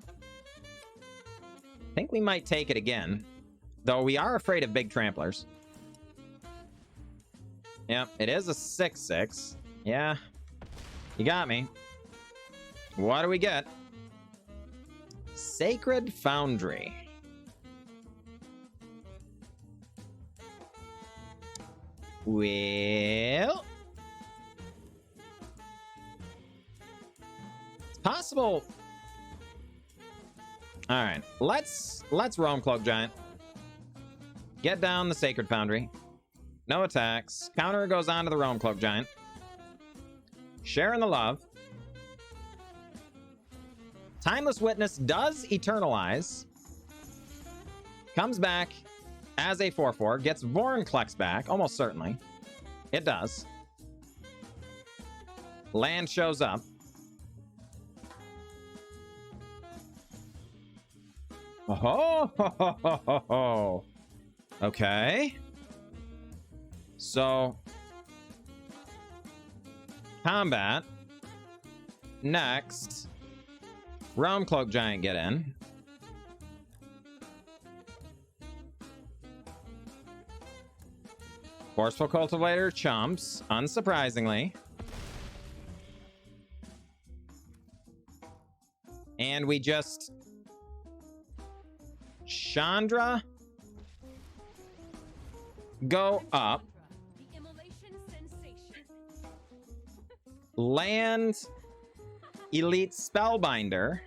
I think we might take it again. Though we are afraid of big tramplers. Yep, it is a 6/6. Yeah. You got me. What do we get? Sacred Foundry. Well, it's possible. All right, let's roam Cloak Giant. Get down the Sacred Foundry. No attacks. Counter goes on to the Realm Cloak Giant. Sharing the love. Timeless Witness does Eternalize. Comes back as a 4/4. Gets Vorinclex back, almost certainly. It does. Land shows up. Oh, okay. So, combat. Next. Realm Cloak Giant get in. Forceful Cultivator chumps, unsurprisingly. And we just... Chandra. Go up. Land Elite Spellbinder.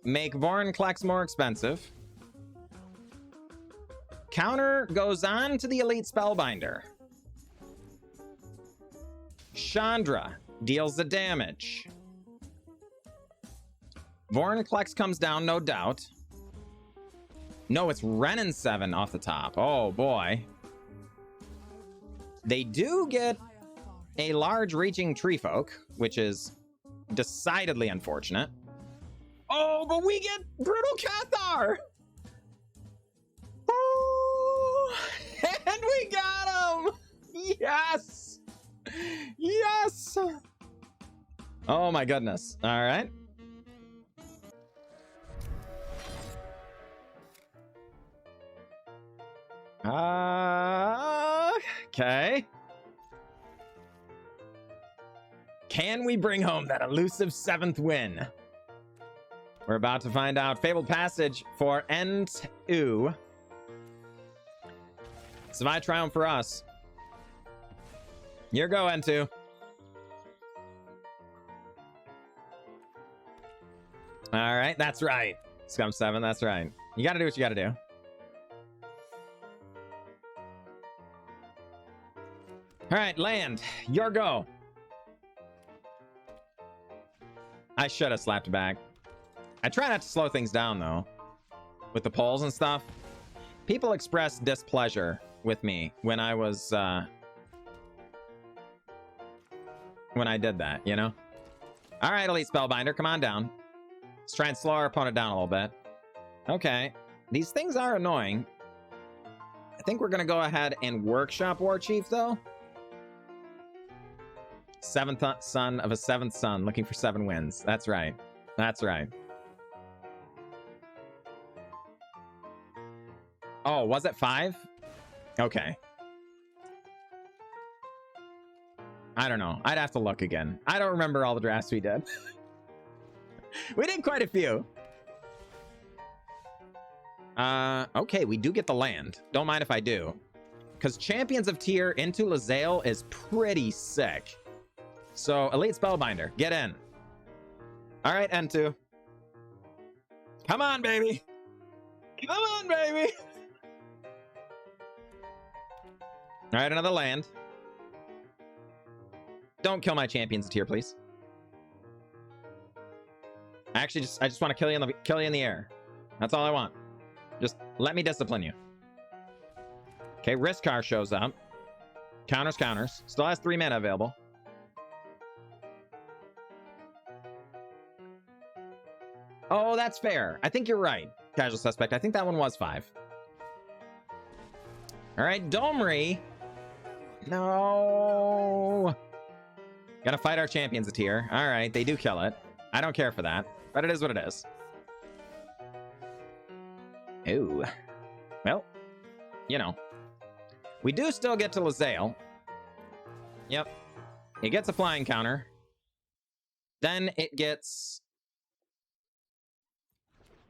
Make Vorinclex more expensive. Counter goes on to the Elite Spellbinder. Chandra deals the damage. Vorinclex comes down, no doubt. No, it's Renin 7 off the top. Oh, boy. They do get a large reaching Treefolk, which is decidedly unfortunate. Oh, but we get Brutal Cathar! Oh, and we got him! Yes! Yes! Oh my goodness. All right. Okay. Can we bring home that elusive 7th win? We're about to find out. Fabled Passage for N2. Survive Triumph for us. Your go, N2. All right, that's right. Scum 7, that's right. You gotta do what you gotta do. All right, land. Your go. I should have slapped back. I try not to slow things down, though. With the polls and stuff. People expressed displeasure with me when I was, when I did that, you know? All right, Elite Spellbinder, come on down. Let's try and slow our opponent down a little bit. Okay. These things are annoying. I think we're going to go ahead and workshop War Chief, though. 7th son of a 7th son, looking for 7 wins. That's right. That's right. Oh, was it 5? Okay. I don't know. I'd have to look again. I don't remember all the drafts we did. We did quite a few. Okay, we do get the land. Don't mind if I do. Because Champions of Tier into Lae'zel is pretty sick. So, Elite Spellbinder, get in. All right, N2. Come on, baby. Come on, baby. All right, another land. Don't kill my Champions of Tier, please. I just want to kill you in the air. That's all I want. Just let me discipline you. Okay, Riskar shows up. Counters. Still has 3 mana available. Oh, that's fair. I think you're right, Casual Suspect. I think that one was 5. All right, Domri. No. Gotta fight our Champions of Tier. All right, they do kill it. I don't care for that, but it is what it is. Ooh. Well, you know. We do still get to Lae'zel. Yep. It gets a flying counter. Then it gets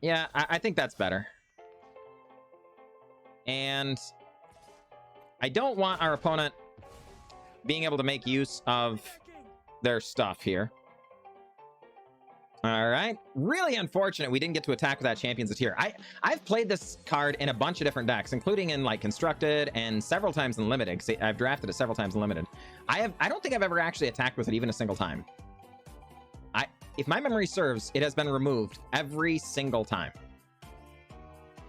Yeah, I think that's better. And I don't want our opponent being able to make use of their stuff here. All right. Really unfortunate we didn't get to attack with that Champions of Tier. I've played this card in a bunch of different decks, including in like Constructed and several times in Limited, because I've drafted it several times in Limited. I don't think I've ever actually attacked with it even a single time. If my memory serves, it has been removed every single time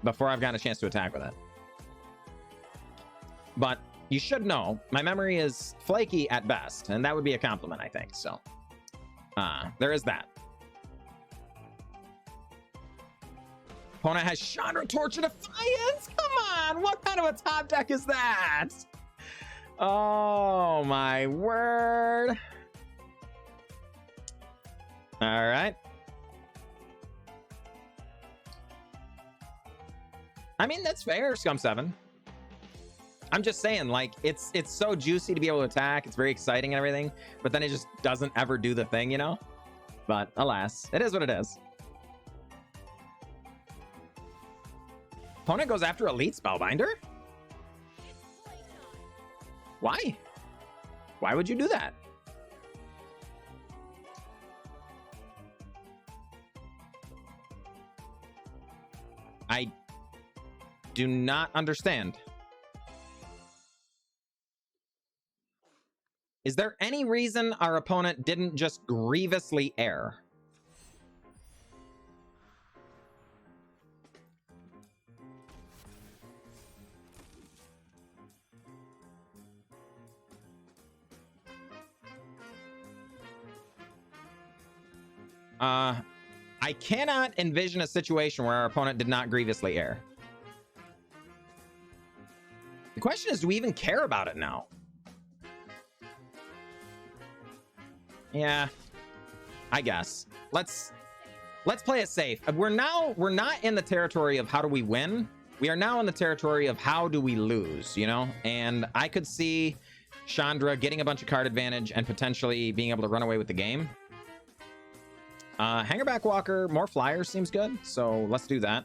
before I've gotten a chance to attack with it. But you should know, my memory is flaky at best, and that would be a compliment, I think. So, there is that. Opponent has Chandra, Torch, and Defiance. Come on, what kind of a top deck is that? Oh my word. All right. I mean, that's fair, Scum 7. I'm just saying, like, it's so juicy to be able to attack. It's very exciting and everything, but then it just doesn't ever do the thing, you know? But alas, it is what it is. Opponent goes after Elite Spellbinder? Why? Why would you do that? I do not understand. Is there any reason our opponent didn't just grievously err? I cannot envision a situation where our opponent did not grievously err. The question is, do we even care about it now? Yeah, I guess. Let's play it safe. We're not in the territory of how do we win. We are now in the territory of how do we lose, you know? And I could see Chandra getting a bunch of card advantage and potentially being able to run away with the game. Hangerback Walker, more flyers seems good, so let's do that.